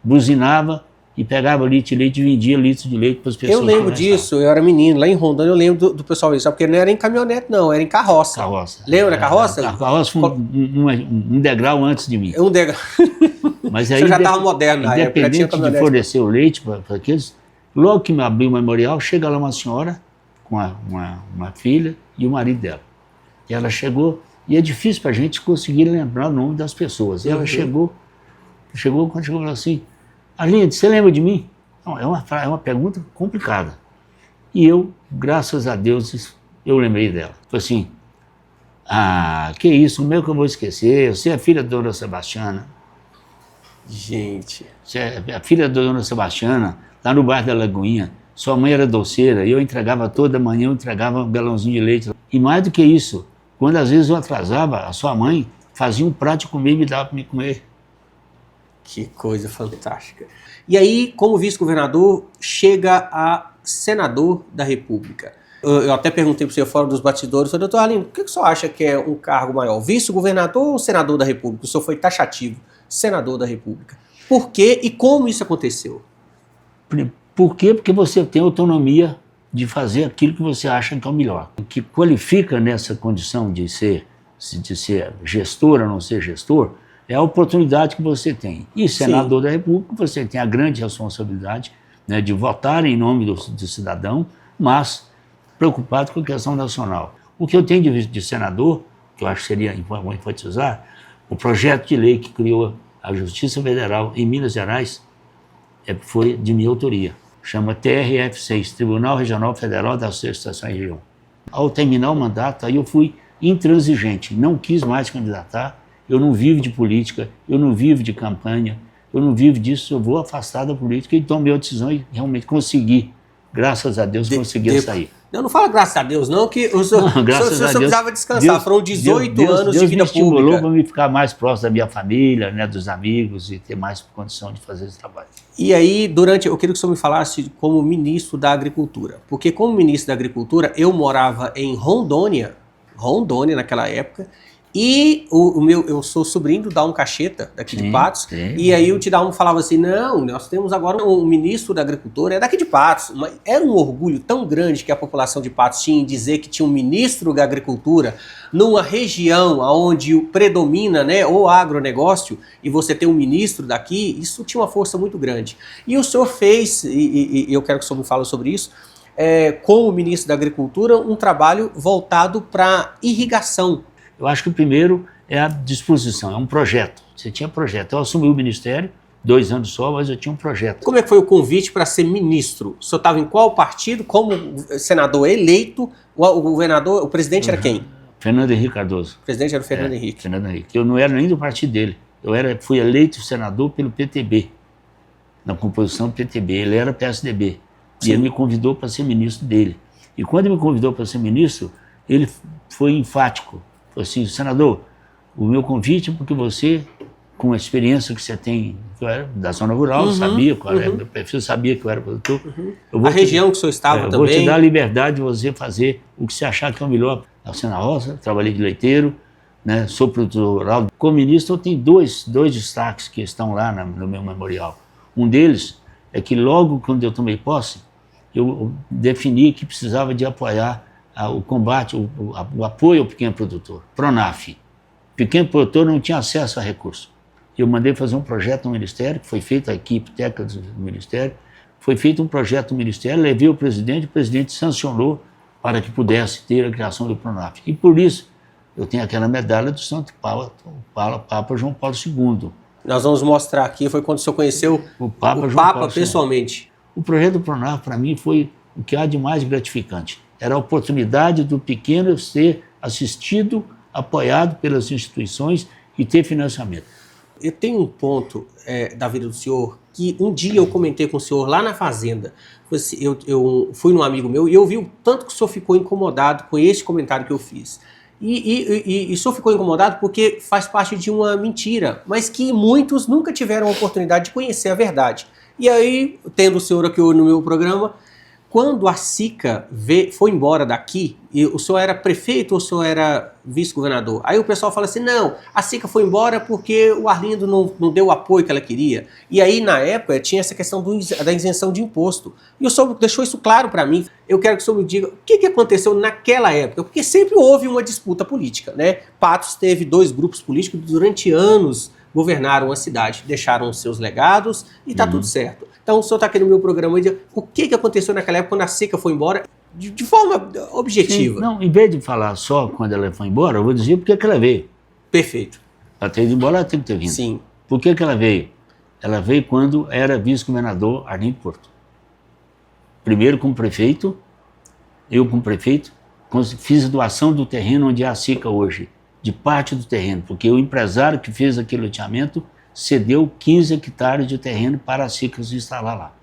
buzinava e pegava litro de leite e vendia litro de leite para as pessoas. Eu lembro disso, eu era menino, lá em Rondônia eu lembro do pessoal isso, porque não era em caminhonete não, era em carroça. Carroça. Lembra da carroça? A carroça foi um degrau antes de mim. Um degrau. Mas aí, você já estava moderno na época, independente de fornecer o leite para aqueles, logo que me abriu o memorial, chega lá uma senhora com uma filha e o marido dela. E ela chegou, e é difícil para a gente conseguir lembrar o nome das pessoas. E ela chegou, quando chegou, falou assim: Arlindo, você lembra de mim? Não, é uma pergunta complicada. E eu, graças a Deus, eu lembrei dela. Falei assim: que isso, como é que eu vou esquecer? Você é filha da dona Sebastiana. Gente. Você é a filha da dona Sebastiana, lá no bairro da Lagoinha. Sua mãe era doceira, e eu entregava toda manhã, eu entregava um galãozinho de leite. E mais do que isso, quando às vezes eu atrasava, a sua mãe fazia um prato de comer e me dava para me comer. Que coisa fantástica. E aí, como vice-governador, chega a senador da República. Eu até perguntei para o senhor fora dos bastidores, falei: doutor Arlindo, o que o senhor acha que é um cargo maior, vice-governador ou senador da República? O senhor foi taxativo, senador da República. Por quê e como isso aconteceu? Por quê? Porque você tem autonomia de fazer aquilo que você acha que é o melhor. O que qualifica nessa condição de ser gestor ou não ser gestor é a oportunidade que você tem. E senador da República, você tem a grande responsabilidade, né, de votar em nome do cidadão, mas preocupado com a questão nacional. O que eu tenho de senador, que eu acho que seria bom enfatizar, o projeto de lei que criou a Justiça Federal em Minas Gerais foi de minha autoria. Chama TRF6, Tribunal Regional Federal da Associação e Região. Ao terminar o mandato, aí eu fui intransigente, não quis mais candidatar. Eu não vivo de política, eu não vivo de campanha, eu não vivo disso, eu vou afastar da política e tomei a decisão e realmente consegui, graças a Deus, consegui sair. Não fala graças a Deus não, que o senhor precisava descansar, foram 18 anos de vida pública. Deus me estimulou para me ficar mais próximo da minha família, né, dos amigos e ter mais condição de fazer esse trabalho. E aí, eu queria que o senhor me falasse como ministro da Agricultura, porque como ministro da Agricultura, eu morava em Rondônia naquela época, e eu sou sobrinho do Dalmo Cacheta, daqui de Patos, e aí o Tidalmo falava assim: não, nós temos agora um ministro da Agricultura, é daqui de Patos. Mas era um orgulho tão grande que a população de Patos tinha em dizer que tinha um ministro da Agricultura numa região onde predomina, né, o agronegócio, e você ter um ministro daqui, isso tinha uma força muito grande. E o senhor fez, e eu quero que o senhor me fale sobre isso, como ministro da Agricultura, um trabalho voltado para irrigação. Eu acho que o primeiro é a disposição, é um projeto. Você tinha projeto. Eu assumi o ministério, 2 anos só, mas eu tinha um projeto. Como é que foi o convite para ser ministro? O senhor estava em qual partido? Como senador eleito? O presidente era quem? Fernando Henrique Cardoso. O presidente era o Fernando Henrique. Fernando Henrique. Eu não era nem do partido dele. Fui eleito senador pelo PTB, na composição do PTB. Ele era PSDB. Sim. E ele me convidou para ser ministro dele. E quando ele me convidou para ser ministro, ele foi enfático. Falei assim: senador, o meu convite é porque você, com a experiência que você tem, que eu era da zona rural, sabia qual era, meu perfil, sabia que eu era produtor. A região que o senhor estava também. Eu vou te dar a liberdade de você fazer o que você achar que é o melhor. Nasci na roça, trabalhei de leiteiro, né, sou produtor rural. Como ministro, eu tenho dois destaques que estão lá no meu memorial. Um deles é que logo quando eu tomei posse, eu defini que precisava de apoiar o combate, o apoio ao pequeno produtor, PRONAF. O pequeno produtor não tinha acesso a recursos. Eu mandei fazer um projeto no Ministério, que foi feita a equipe técnica do Ministério, foi feito um projeto no Ministério, levei ao presidente, o presidente sancionou para que pudesse ter a criação do PRONAF. E por isso, eu tenho aquela medalha do Santo Papa João Paulo II. Nós vamos mostrar aqui, foi quando o senhor conheceu o Papa pessoalmente. O projeto do PRONAF, para mim, foi o que há de mais gratificante. Era a oportunidade do pequeno ser assistido, apoiado pelas instituições e ter financiamento. Eu tenho um ponto da vida do senhor que um dia eu comentei com o senhor lá na fazenda. Eu fui num amigo meu e eu vi o tanto que o senhor ficou incomodado com esse comentário que eu fiz. E só ficou incomodado porque faz parte de uma mentira, mas que muitos nunca tiveram a oportunidade de conhecer a verdade. E aí, tendo o senhor aqui no meu programa, quando a SICA foi embora daqui, e o senhor era prefeito ou o senhor era vice-governador? Aí o pessoal fala assim, não, a SICA foi embora porque o Arlindo não deu o apoio que ela queria. E aí, na época, tinha essa questão da isenção de imposto. E o senhor deixou isso claro para mim. Eu quero que o senhor me diga o que aconteceu naquela época, porque sempre houve uma disputa política, né? Patos teve 2 grupos políticos durante anos, governaram a cidade, deixaram os seus legados e tá tudo certo. Então o senhor está aqui no meu programa e diz o que aconteceu naquela época quando a SICA foi embora de forma objetiva. Sim, não, em vez de falar só quando ela foi embora, eu vou dizer por que ela veio. Perfeito. Ela ter ido embora, ela tem que ter vindo. Sim. Por que ela veio? Ela veio quando era vice-governador Arlindo Porto. Primeiro como prefeito, eu como prefeito, fiz a doação do terreno onde é a SICA hoje, de parte do terreno, porque o empresário que fez aquele loteamento cedeu 15 hectares de terreno para a SICA se instalar lá.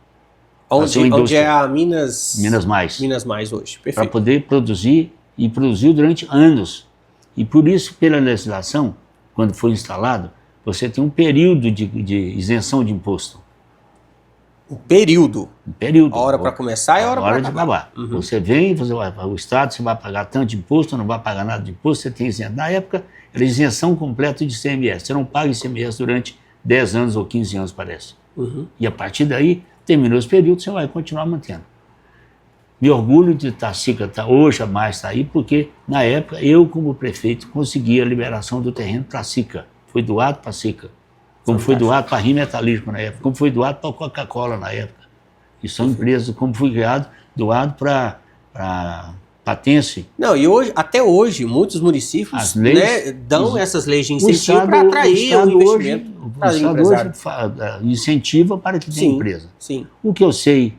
Onde é a Minas Mais. Minas Mais hoje, perfeito. Para poder produzir, e produziu durante anos. E por isso, pela legislação, quando foi instalado, você tem um período de isenção de imposto. Um período? Um período. A hora para começar e a hora para acabar. Uhum. Você vem, o Estado, você vai pagar tanto de imposto, não vai pagar nada de imposto, você tem isenção. Na época, era isenção completa de ICMS. Você não paga ICMS durante 10 anos ou 15 anos, parece. Uhum. E a partir daí, terminou esse período, você vai continuar mantendo. Me orgulho de estar SICA, hoje a mais está aí, porque na época eu, como prefeito, consegui a liberação do terreno para a SICA. Foi doado para a SICA. Como foi doado para a Rim Metalúrgico na época, como foi doado para a Coca-Cola na época. E são empresas, como foi doado para Patense. Não, e hoje, até hoje, muitos municípios dão essas leis de incentivo para atrair o investimento. O Estado hoje incentiva para que tenha empresa. Sim. O que eu sei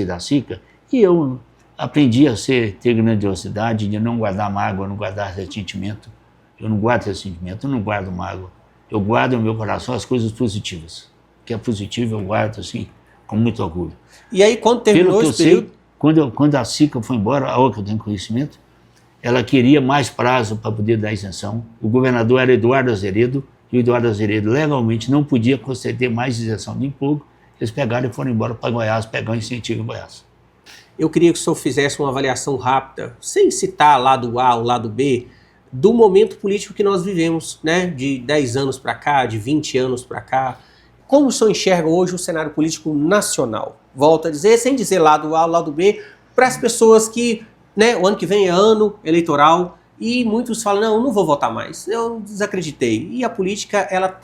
da SICA, e eu aprendi a ter grandiosidade de não guardar mágoa, não guardar ressentimento. Eu não guardo ressentimento, eu não guardo mágoa. Eu guardo no meu coração as coisas positivas. O que é positivo eu guardo assim, com muito orgulho. E aí, quando terminou esse período... Quando a SICA foi embora, a que eu tenho conhecimento, ela queria mais prazo para poder dar isenção. O governador era Eduardo Azeredo, e o Eduardo Azeredo legalmente não podia conceder mais isenção de imposto. Eles pegaram e foram embora para Goiás, pegar um incentivo em Goiás. Eu queria que o senhor fizesse uma avaliação rápida, sem citar lado A ou lado B, do momento político que nós vivemos, né? De 10 anos para cá, de 20 anos para cá. Como o senhor enxerga hoje o cenário político nacional? Volto a dizer, sem dizer lado A ou lado B, para as pessoas que, né, o ano que vem é ano eleitoral e muitos falam, não vou votar mais, eu desacreditei. E a política, ela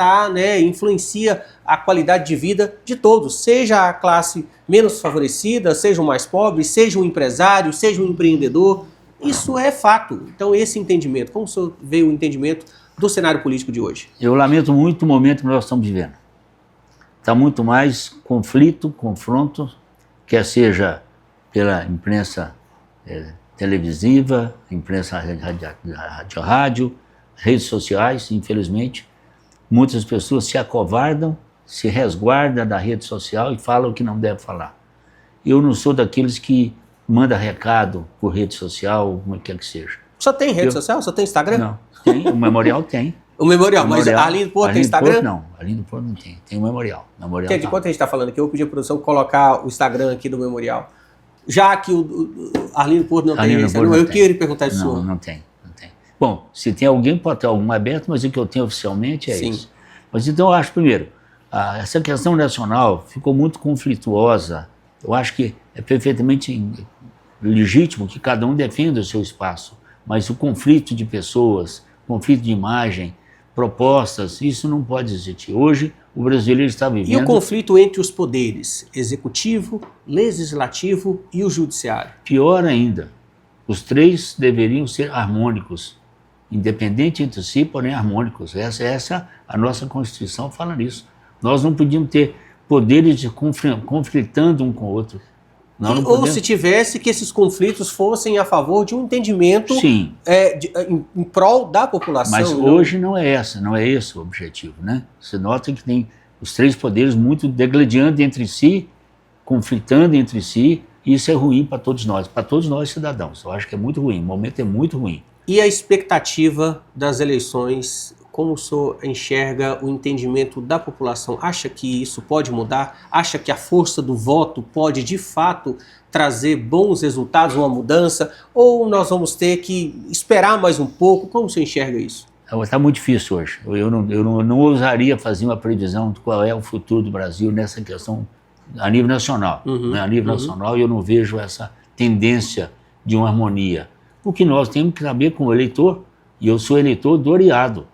influencia a qualidade de vida de todos, seja a classe menos favorecida, seja o mais pobre, seja um empresário, seja um empreendedor. Isso é fato. Então, esse entendimento, como o senhor vê o entendimento do cenário político de hoje? Eu lamento muito o momento que nós estamos vivendo. Está muito mais conflito, confronto, quer seja pela imprensa televisiva, imprensa rádio, redes sociais, infelizmente. Muitas pessoas se acovardam, se resguardam da rede social e falam o que não deve falar. Eu não sou daqueles que manda recado por rede social, como quer que seja. Só tem rede social? Só tem Instagram? Não, tem, o Memorial tem. O Memorial, mas Arlindo Porto tem Instagram? Não, Arlindo Porto não tem, tem o Memorial. Que é de quanto a gente está falando aqui? Eu pedi a produção colocar o Instagram aqui do Memorial. Já que o Arlindo Porto não tem Instagram, eu queria perguntar isso. Não tem. Bom, se tem alguém, pode ter algum aberto, mas o que eu tenho oficialmente é isso. Mas então eu acho, primeiro, essa questão nacional ficou muito conflituosa. Eu acho que é perfeitamente legítimo que cada um defenda o seu espaço, mas o conflito de pessoas, conflito de imagem, propostas, isso não pode existir. Hoje, o brasileiro está vivendo... E o conflito entre os poderes, executivo, legislativo e o judiciário? Pior ainda, os três deveriam ser harmônicos, independentes entre si, porém harmônicos. Essa a nossa Constituição fala nisso. Nós não podíamos ter poderes conflitando um com o outro. Ou se tivesse que esses conflitos fossem a favor de um entendimento em prol da população. Mas hoje não é esse o objetivo, né? Você nota que tem os três poderes muito degladiando entre si, conflitando entre si, e isso é ruim para todos nós cidadãos. Eu acho que é muito ruim, o momento é muito ruim. E a expectativa das eleições, como o senhor enxerga o entendimento da população? Acha que isso pode mudar? Acha que a força do voto pode, de fato, trazer bons resultados, uma mudança? Ou nós vamos ter que esperar mais um pouco? Como o senhor enxerga isso? Está muito difícil hoje. Eu não ousaria fazer uma previsão de qual é o futuro do Brasil nessa questão a nível nacional. Né? A nível nacional eu não vejo essa tendência de uma harmonia. O que nós temos que saber como eleitor, e eu sou eleitor do Oriado,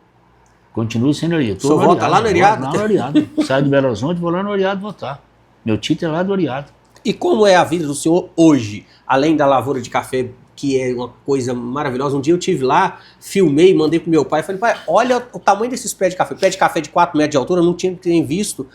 continuo sendo eleitor. O senhor vota lá no Oriado? Lá no Oriado. Saio de Belo Horizonte, vou lá no Oriado votar. Meu título é lá do Oriado. E como é a vida do senhor hoje, além da lavoura de café, que é uma coisa maravilhosa? Um dia eu estive lá, filmei, mandei pro meu pai, falei, pai, olha o tamanho desses pés de café. Pé de café de 4 metros de altura, eu não tinha visto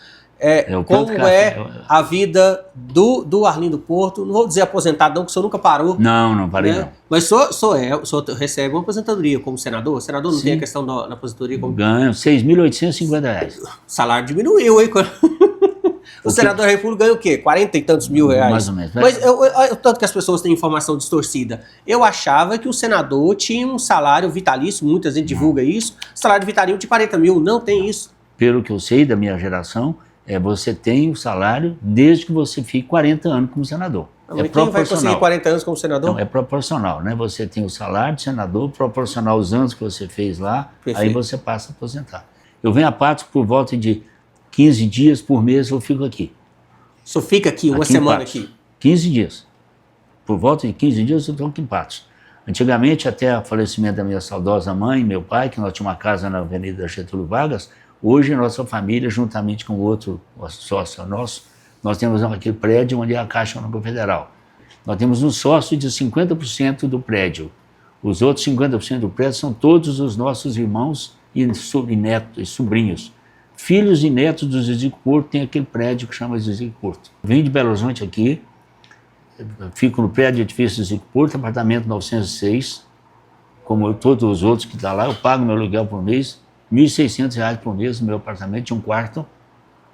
como é a vida do Arlindo Porto. Não vou dizer aposentado não, porque o senhor nunca parou. Não parei não. Mas o senhor recebe uma aposentadoria como senador? O senador não tem a questão da aposentadoria como... Ganho R$6.850. O salário diminuiu, hein? O senador da República ganha o quê? 40 e tantos mil reais? Mais ou menos. Mas tanto que as pessoas têm informação distorcida. Eu achava que o senador tinha um salário vitalício, muita gente divulga isso, salário vitalício de 40 mil, não tem isso. Pelo que eu sei da minha geração, você tem o salário desde que você fique 40 anos como senador. Mas quem vai conseguir 40 anos como senador? Não, é proporcional, né? Você tem o salário de senador, proporcional aos anos que você fez lá, aí você passa a aposentar. Eu venho a Patos por volta de 15 dias por mês, eu fico aqui. O senhor fica aqui, uma semana aqui? 15 dias. Por volta de 15 dias eu estou aqui em Patos. Antigamente, até o falecimento da minha saudosa mãe e meu pai, que nós tínhamos uma casa na Avenida Getúlio Vargas, hoje a nossa família, juntamente com outro sócio nosso, nós temos aquele prédio onde é a Caixa Econômica Federal. Nós temos um sócio de 50% do prédio. Os outros 50% do prédio são todos os nossos irmãos e netos e sobrinhos. Filhos e netos do Zizico Porto tem aquele prédio que chama Zizico Porto. Vim de Belo Horizonte aqui, fico no prédio edifício Zizico Porto, apartamento 906, como todos os outros que estão lá, eu pago meu aluguel por mês, R$1.600 por mês no meu apartamento de um quarto.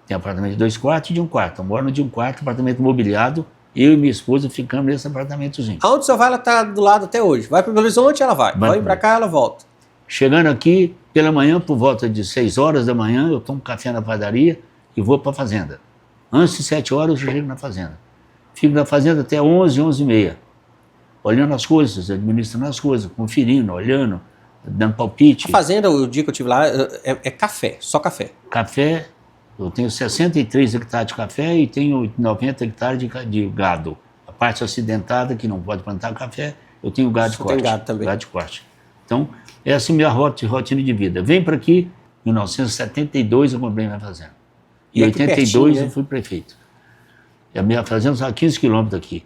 Tem apartamento de 2 quartos e de um quarto. Eu moro de um quarto, apartamento mobiliado, eu e minha esposa ficamos nesse apartamentozinho. Aonde o senhor vai, ela está do lado até hoje. Vai para Belo Horizonte, ela vai para cá, ela volta. Chegando aqui, pela manhã, por volta de 6 horas da manhã, eu tomo café na padaria e vou para a fazenda. Antes de 7 horas, eu chego na fazenda. Fico na fazenda até 11, 11h30, olhando as coisas, administrando as coisas, conferindo, olhando, dando palpite. A fazenda, o dia que eu estive lá, é café, só café. Café, eu tenho 63 hectares de café e tenho 90 hectares de gado. A parte acidentada, que não pode plantar café, eu tenho gado de corte. Tem gado também. Gado de corte. Então, essa é a minha rotina de vida. Vem para aqui, em 1972 eu comprei minha fazenda. Em 82 eu fui prefeito. E a minha fazenda está a 15 quilômetros daqui.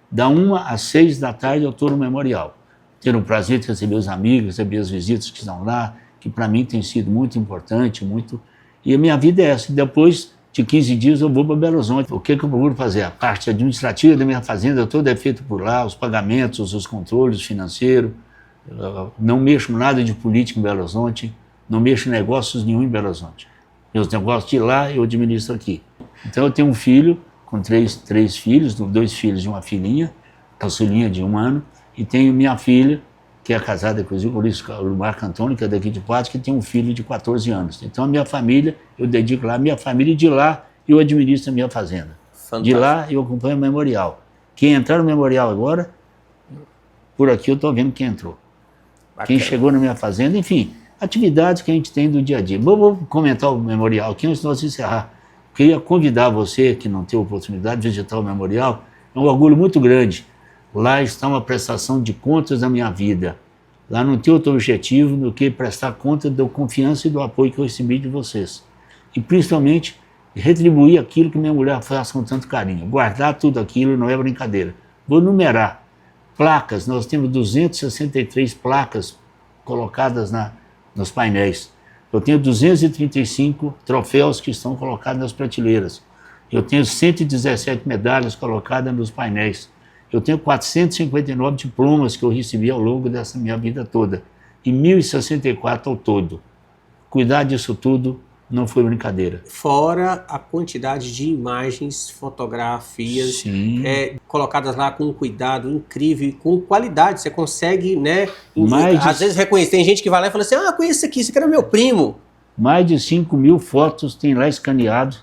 Da 1 às 6 da tarde eu estou no memorial. Tendo o prazer de receber os amigos, receber as visitas que estão lá, que para mim tem sido muito importante, muito... E a minha vida é essa. Depois de 15 dias eu vou para Belo Horizonte. O que eu procuro fazer? A parte administrativa da minha fazenda toda é feita por lá, os pagamentos, os controles financeiros. Não mexo nada de política em Belo Horizonte, não mexo em negócios nenhum em Belo Horizonte. Meus negócios de lá eu administro aqui. Então eu tenho um filho com três filhos, 2 filhos e uma filhinha, caçulinha de 1 ano, e tenho minha filha, que é casada inclusive com o Marco Antônio, que é daqui de Patos, que tem um filho de 14 anos. Então a minha família, eu dedico lá a minha família, e de lá eu administro a minha fazenda. Fantástico. De lá eu acompanho o memorial. Quem entrar no memorial agora, por aqui eu estou vendo quem entrou. Bacana. Quem chegou na minha fazenda, enfim, atividades que a gente tem do dia a dia. Vou comentar o memorial aqui antes de nós encerrar. Queria convidar você que não teve oportunidade de visitar o memorial, é um orgulho muito grande. Lá está uma prestação de contas da minha vida. Lá não tem outro objetivo do que prestar conta da confiança e do apoio que eu recebi de vocês. E principalmente retribuir aquilo que minha mulher faz com tanto carinho. Guardar tudo aquilo não é brincadeira. Vou numerar. Placas, nós temos 263 placas colocadas nos painéis. Eu tenho 235 troféus que estão colocados nas prateleiras. Eu tenho 117 medalhas colocadas nos painéis. Eu tenho 459 diplomas que eu recebi ao longo dessa minha vida toda. E 1.064 ao todo. Cuidar disso tudo não foi brincadeira. Fora a quantidade de imagens, fotografias. Sim. colocadas lá com um cuidado incrível, com qualidade. Você consegue, né? Às vezes reconhecer. Tem gente que vai lá e fala assim, conheço isso aqui, esse cara é meu primo. Mais de 5.000 fotos tem lá escaneado.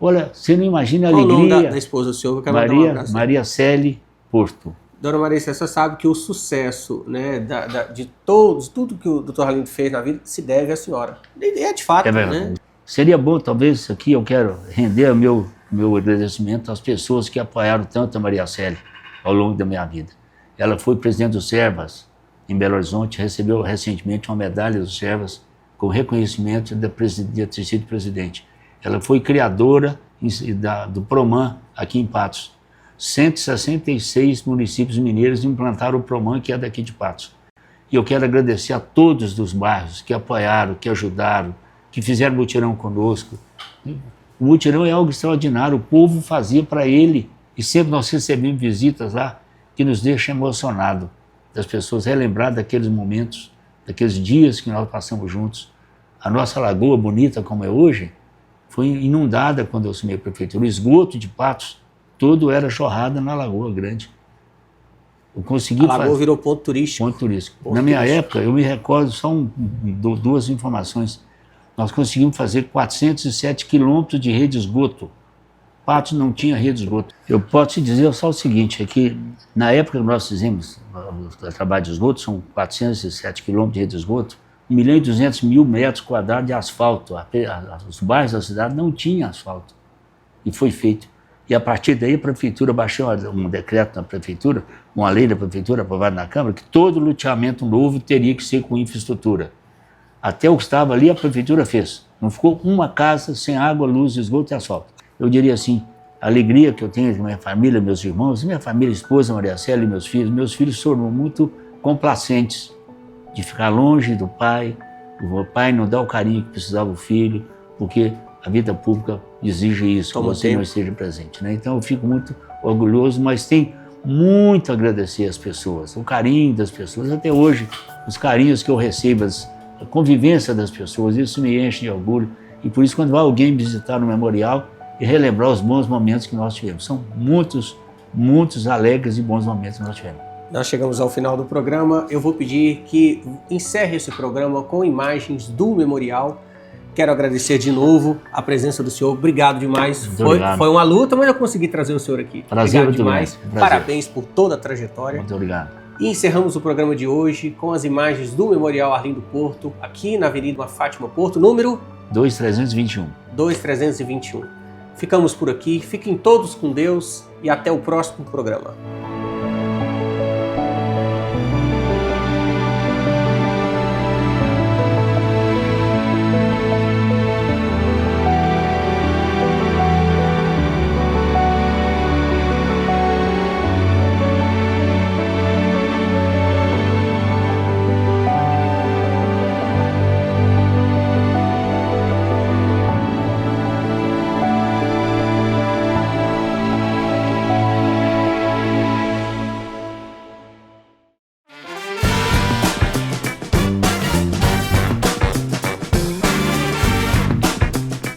Olha, você não imagina a Qual alegria. o nome da esposa do senhor? Eu quero mandar um abraço. Maria Célie Porto. Dona Maria, você sabe que o sucesso, né, de tudo que o Dr. Arlindo fez na vida se deve à senhora. E é de fato, né? Seria bom, talvez, aqui eu quero render o meu agradecimento às pessoas que apoiaram tanto a Maria Célie ao longo da minha vida. Ela foi presidente do Servas em Belo Horizonte, recebeu recentemente uma medalha do Servas com reconhecimento de ter sido presidente. Ela foi criadora do Proman aqui em Patos. 166 municípios mineiros implantaram o Proman, que é daqui de Patos. E eu quero agradecer a todos dos bairros que apoiaram, que ajudaram, que fizeram mutirão conosco. O mutirão é algo extraordinário, o povo fazia para ele, e sempre nós recebemos visitas lá que nos deixam emocionados, das pessoas relembrar daqueles momentos, daqueles dias que nós passamos juntos. A nossa lagoa, bonita como é hoje, foi inundada quando eu assumi a prefeitura. O esgoto de Patos todo era jorrada na Lagoa Grande. Eu consegui a lagoa virou ponto turístico. Ponto turístico. Na minha época, eu me recordo, só duas informações. Nós conseguimos fazer 407 quilômetros de rede de esgoto. Patos não tinha rede de esgoto. Eu posso te dizer só o seguinte, é que na época que nós fizemos o trabalho de esgoto, são 407 quilômetros de rede de esgoto, 1.200.000 metros quadrados de asfalto. Os bairros da cidade não tinham asfalto. E foi feito. E a partir daí a prefeitura baixou um decreto na prefeitura, uma lei da prefeitura aprovada na Câmara, que todo loteamento novo teria que ser com infraestrutura. Até o que estava ali a prefeitura fez. Não ficou uma casa sem água, luz, esgoto e asfalto. Eu diria assim, a alegria que eu tenho de minha família, meus irmãos, minha família, esposa, Maria Célia e meus filhos foram muito complacentes de ficar longe do pai, o pai não dá o carinho que precisava o filho, porque a vida pública exige isso, que você não esteja presente, né? Então eu fico muito orgulhoso, mas tem muito a agradecer às pessoas, o carinho das pessoas, até hoje, os carinhos que eu recebo, a convivência das pessoas, isso me enche de orgulho. E por isso, quando vai alguém visitar no memorial e relembrar os bons momentos que nós tivemos, são muitos alegres e bons momentos que nós tivemos. Nós chegamos ao final do programa. Eu vou pedir que encerre esse programa com imagens do memorial. Quero agradecer de novo a presença do senhor. Obrigado demais. Foi uma luta, mas eu consegui trazer o senhor aqui. Prazer, obrigado demais. Parabéns por toda a trajetória. Muito obrigado. E encerramos o programa de hoje com as imagens do Memorial Arlindo Porto, aqui na Avenida Fátima Porto, número 2321. 2321. Ficamos por aqui. Fiquem todos com Deus e até o próximo programa.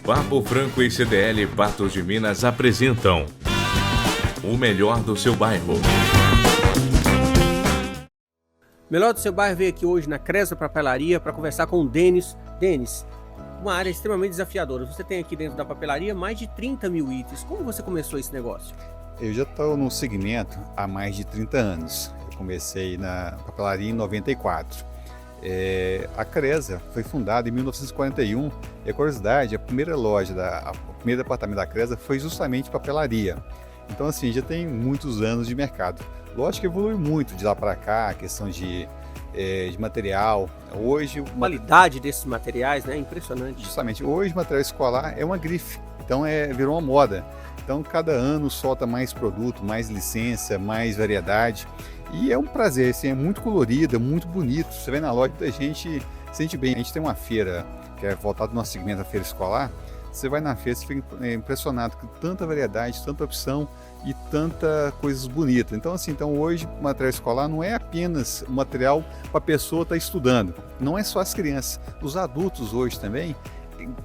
Papo Franco e CDL Patos de Minas apresentam o melhor do seu bairro. Melhor do seu bairro veio aqui hoje na Cresa Papelaria para conversar com o Denis. Denis, uma área extremamente desafiadora. Você tem aqui dentro da papelaria mais de 30 mil itens. Como você começou esse negócio? Eu já estou no segmento há mais de 30 anos. Eu comecei na papelaria em 94. A Cresa foi fundada em 1941 e a curiosidade, a primeira loja, o primeiro departamento da Cresa foi justamente papelaria. Então assim, já tem muitos anos de mercado. Lógico que evolui muito de lá para cá, a questão de material. Hoje, a qualidade desses materiais, né, é impressionante. Justamente, hoje o material escolar é uma grife, então virou uma moda. Então cada ano solta mais produto, mais licença, mais variedade. E é um prazer, assim, é muito colorido, é muito bonito. Você vai na loja, a gente sente bem. A gente tem uma feira que é voltada ao nosso segmento, a feira escolar. Você vai na feira, você fica impressionado com tanta variedade, tanta opção e tanta coisas bonitas. Então, assim, hoje o material escolar não é apenas um material para a pessoa estar estudando. Não é só as crianças. Os adultos hoje também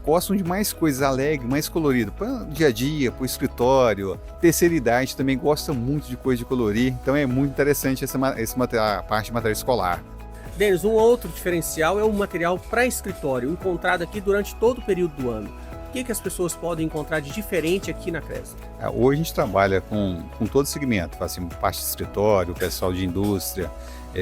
gostam de mais coisas alegres, mais coloridas, para o dia a dia, para o escritório. Terceira idade também gosta muito de coisa de colorir, então é muito interessante a parte de material escolar. Denis, um outro diferencial é o material para escritório, encontrado aqui durante todo o período do ano. O que as pessoas podem encontrar de diferente aqui na Cresa? Hoje a gente trabalha com todo segmento, assim, parte de escritório, pessoal de indústria,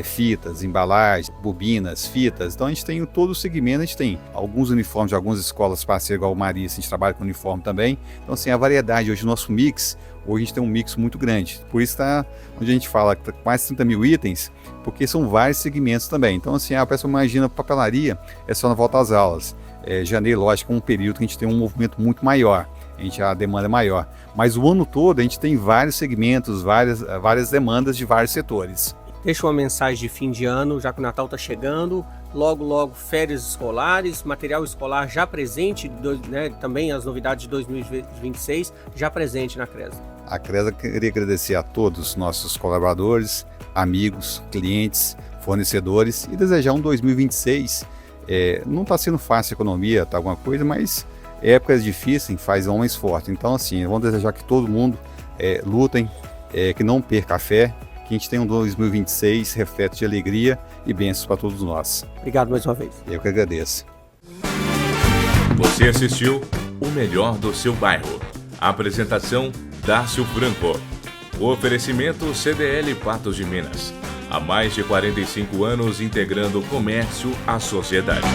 fitas, embalagens, bobinas, fitas. Então a gente tem todo o segmento, a gente tem alguns uniformes de algumas escolas parceiras, igual o Marista, a gente trabalha com uniforme também. Então assim, a variedade, hoje o nosso mix, hoje a gente tem um mix muito grande. Por isso está onde a gente fala que tá quase 30 mil itens, porque são vários segmentos também. Então assim, a pessoa imagina papelaria, é só na volta às aulas. Janeiro, lógico, é um período que a gente tem um movimento muito maior, a demanda é maior. Mas o ano todo a gente tem vários segmentos, várias demandas de vários setores. Deixa uma mensagem de fim de ano, já que o Natal está chegando, logo férias escolares, material escolar já presente, né, também as novidades de 2026 já presente na Cresa. A Cresa queria agradecer a todos os nossos colaboradores, amigos, clientes, fornecedores e desejar um 2026. Não está sendo fácil a economia, tá alguma coisa, mas épocas difíceis faz homens fortes. Então assim, vamos desejar que todo mundo lutem, que não perca a fé, que a gente tenha um 2026 repleto de alegria e bênçãos para todos nós. Obrigado mais uma vez. Eu que agradeço. Você assistiu O Melhor do Seu Bairro. Apresentação Dácio Franco. O oferecimento CDL Patos de Minas. Há mais de 45 anos integrando o comércio à sociedade.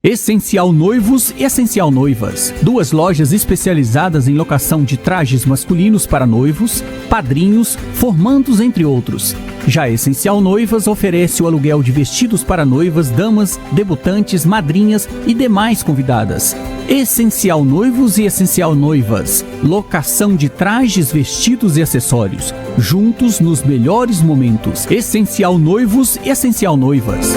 Essencial Noivos e Essencial Noivas. 2 lojas especializadas em locação de trajes masculinos para noivos, padrinhos, formandos, entre outros. Já Essencial Noivas oferece o aluguel de vestidos para noivas, damas, debutantes, madrinhas e demais convidadas. Essencial Noivos e Essencial Noivas. Locação de trajes, vestidos e acessórios. Juntos nos melhores momentos. Essencial Noivos e Essencial Noivas.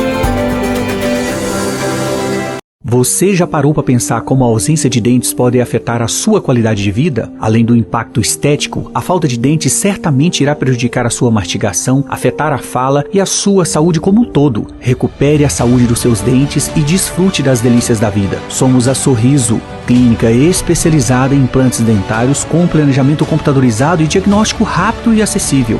Você já parou para pensar como a ausência de dentes pode afetar a sua qualidade de vida? Além do impacto estético, a falta de dentes certamente irá prejudicar a sua mastigação, afetar a fala e a sua saúde como um todo. Recupere a saúde dos seus dentes e desfrute das delícias da vida. Somos a Sorriso, clínica especializada em implantes dentários com planejamento computadorizado e diagnóstico rápido e acessível.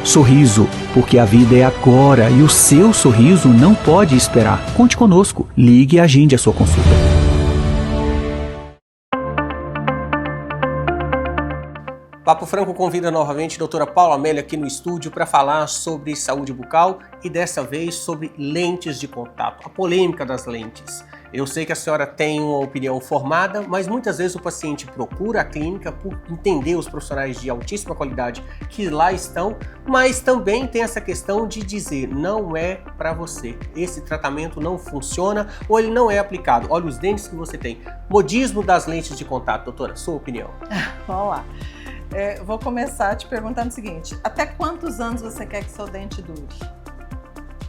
Sorriso, porque a vida é agora e o seu sorriso não pode esperar. Conte conosco, ligue e agende a sua consulta. Papo Franco convida novamente a doutora Paula Amélia aqui no estúdio para falar sobre saúde bucal e dessa vez sobre lentes de contato, a polêmica das lentes. Eu sei que a senhora tem uma opinião formada, mas muitas vezes o paciente procura a clínica por entender os profissionais de altíssima qualidade que lá estão, mas também tem essa questão de dizer, não é para você, esse tratamento não funciona ou ele não é aplicado. Olha os dentes que você tem. Modismo das lentes de contato, doutora, sua opinião. Vamos lá. Vou começar te perguntando o seguinte, até quantos anos você quer que seu dente dure?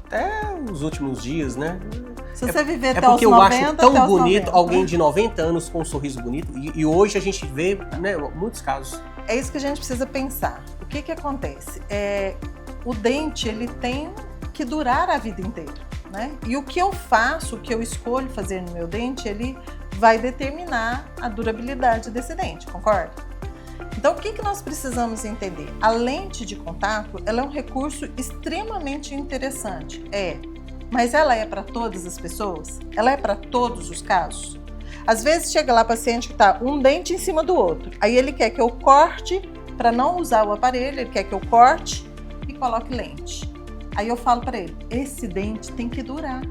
Até os últimos dias, né? Se você viver até os 90, porque eu acho tão bonito 90, alguém né? de 90 anos com um sorriso bonito e hoje a gente vê, né, muitos casos. É isso que a gente precisa pensar. O que acontece? O dente, ele tem que durar a vida inteira, né? E o que eu faço, o que eu escolho fazer no meu dente, ele vai determinar a durabilidade desse dente, concorda? Então, o que nós precisamos entender? A lente de contato, ela é um recurso extremamente interessante, mas ela é para todas as pessoas? Ela é para todos os casos? Às vezes chega lá paciente que está um dente em cima do outro, aí ele quer que eu corte para não usar o aparelho, ele quer que eu corte e coloque lente. Aí eu falo para ele, esse dente tem que durar,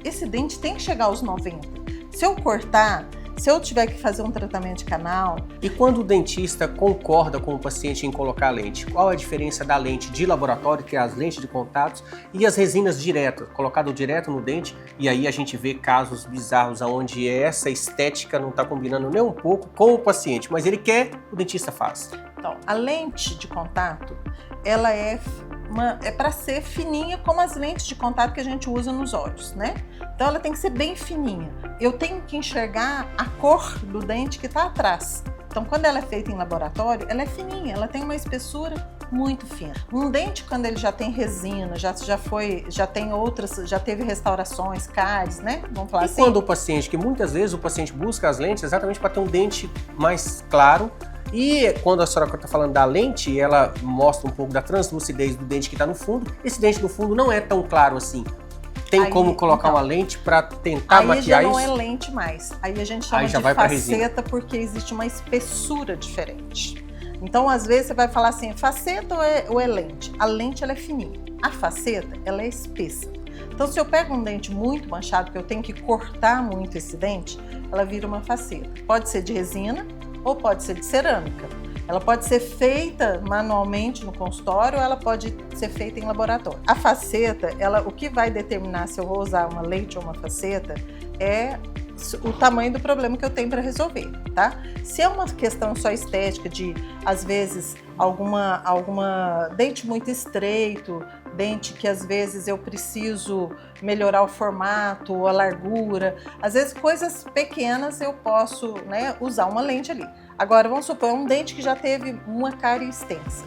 esse dente tem que chegar aos 90. Se eu cortar, se eu tiver que fazer um tratamento de canal... E quando o dentista concorda com o paciente em colocar a lente, qual a diferença da lente de laboratório, que é as lentes de contatos, e as resinas diretas, colocado direto no dente, e aí a gente vê casos bizarros onde essa estética não está combinando nem um pouco com o paciente, mas ele quer, o dentista faz. Então, a lente de contato, ela é para ser fininha como as lentes de contato que a gente usa nos olhos, né? Então ela tem que ser bem fininha. Eu tenho que enxergar a cor do dente que está atrás. Então quando ela é feita em laboratório, ela é fininha, ela tem uma espessura muito fino. Um dente, quando ele já tem resina, já tem outras, já teve restaurações, cáries, né? Vamos falar e assim. Quando o paciente, que muitas vezes o paciente busca as lentes exatamente para ter um dente mais claro, e quando a senhora está falando da lente, ela mostra um pouco da translucidez do dente que está no fundo. Esse dente no fundo não é tão claro assim. Tem como colocar uma lente para tentar maquiar isso? Aí já não é lente mais. Aí a gente chama de faceta porque existe uma espessura diferente. Então, às vezes, você vai falar assim, faceta ou é lente? A lente, ela é fininha. A faceta, ela é espessa. Então, se eu pego um dente muito manchado, que eu tenho que cortar muito esse dente, ela vira uma faceta. Pode ser de resina ou pode ser de cerâmica. Ela pode ser feita manualmente no consultório ou ela pode ser feita em laboratório. A faceta, o que vai determinar se eu vou usar uma lente ou uma faceta é o tamanho do problema que eu tenho para resolver, tá? Se é uma questão só estética de, às vezes, alguma dente muito estreito, dente que às vezes eu preciso melhorar o formato, a largura, às vezes coisas pequenas eu posso, né, usar uma lente ali. Agora, vamos supor, um dente que já teve uma cárie extensa.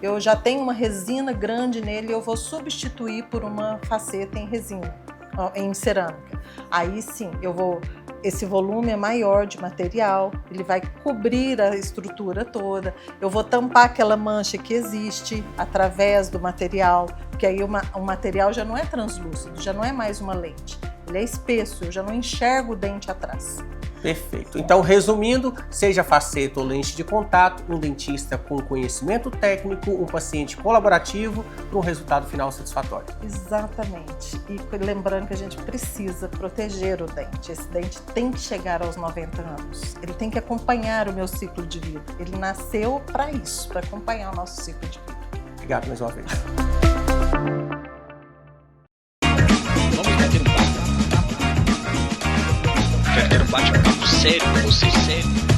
Eu já tenho uma resina grande nele, eu vou substituir por uma faceta em resina, em cerâmica. Aí sim, esse volume é maior de material, ele vai cobrir a estrutura toda, eu vou tampar aquela mancha que existe através do material, porque aí o material já não é translúcido, já não é mais uma lente, ele é espesso, eu já não enxergo o dente atrás. Perfeito. Então, resumindo, seja faceta ou lente de contato, um dentista com conhecimento técnico, um paciente colaborativo para um resultado final satisfatório. Exatamente. E lembrando que a gente precisa proteger o dente. Esse dente tem que chegar aos 90 anos. Ele tem que acompanhar o meu ciclo de vida. Ele nasceu para isso, para acompanhar o nosso ciclo de vida. Obrigado mais uma vez. Quer ter um bate-papo sério com você, sério?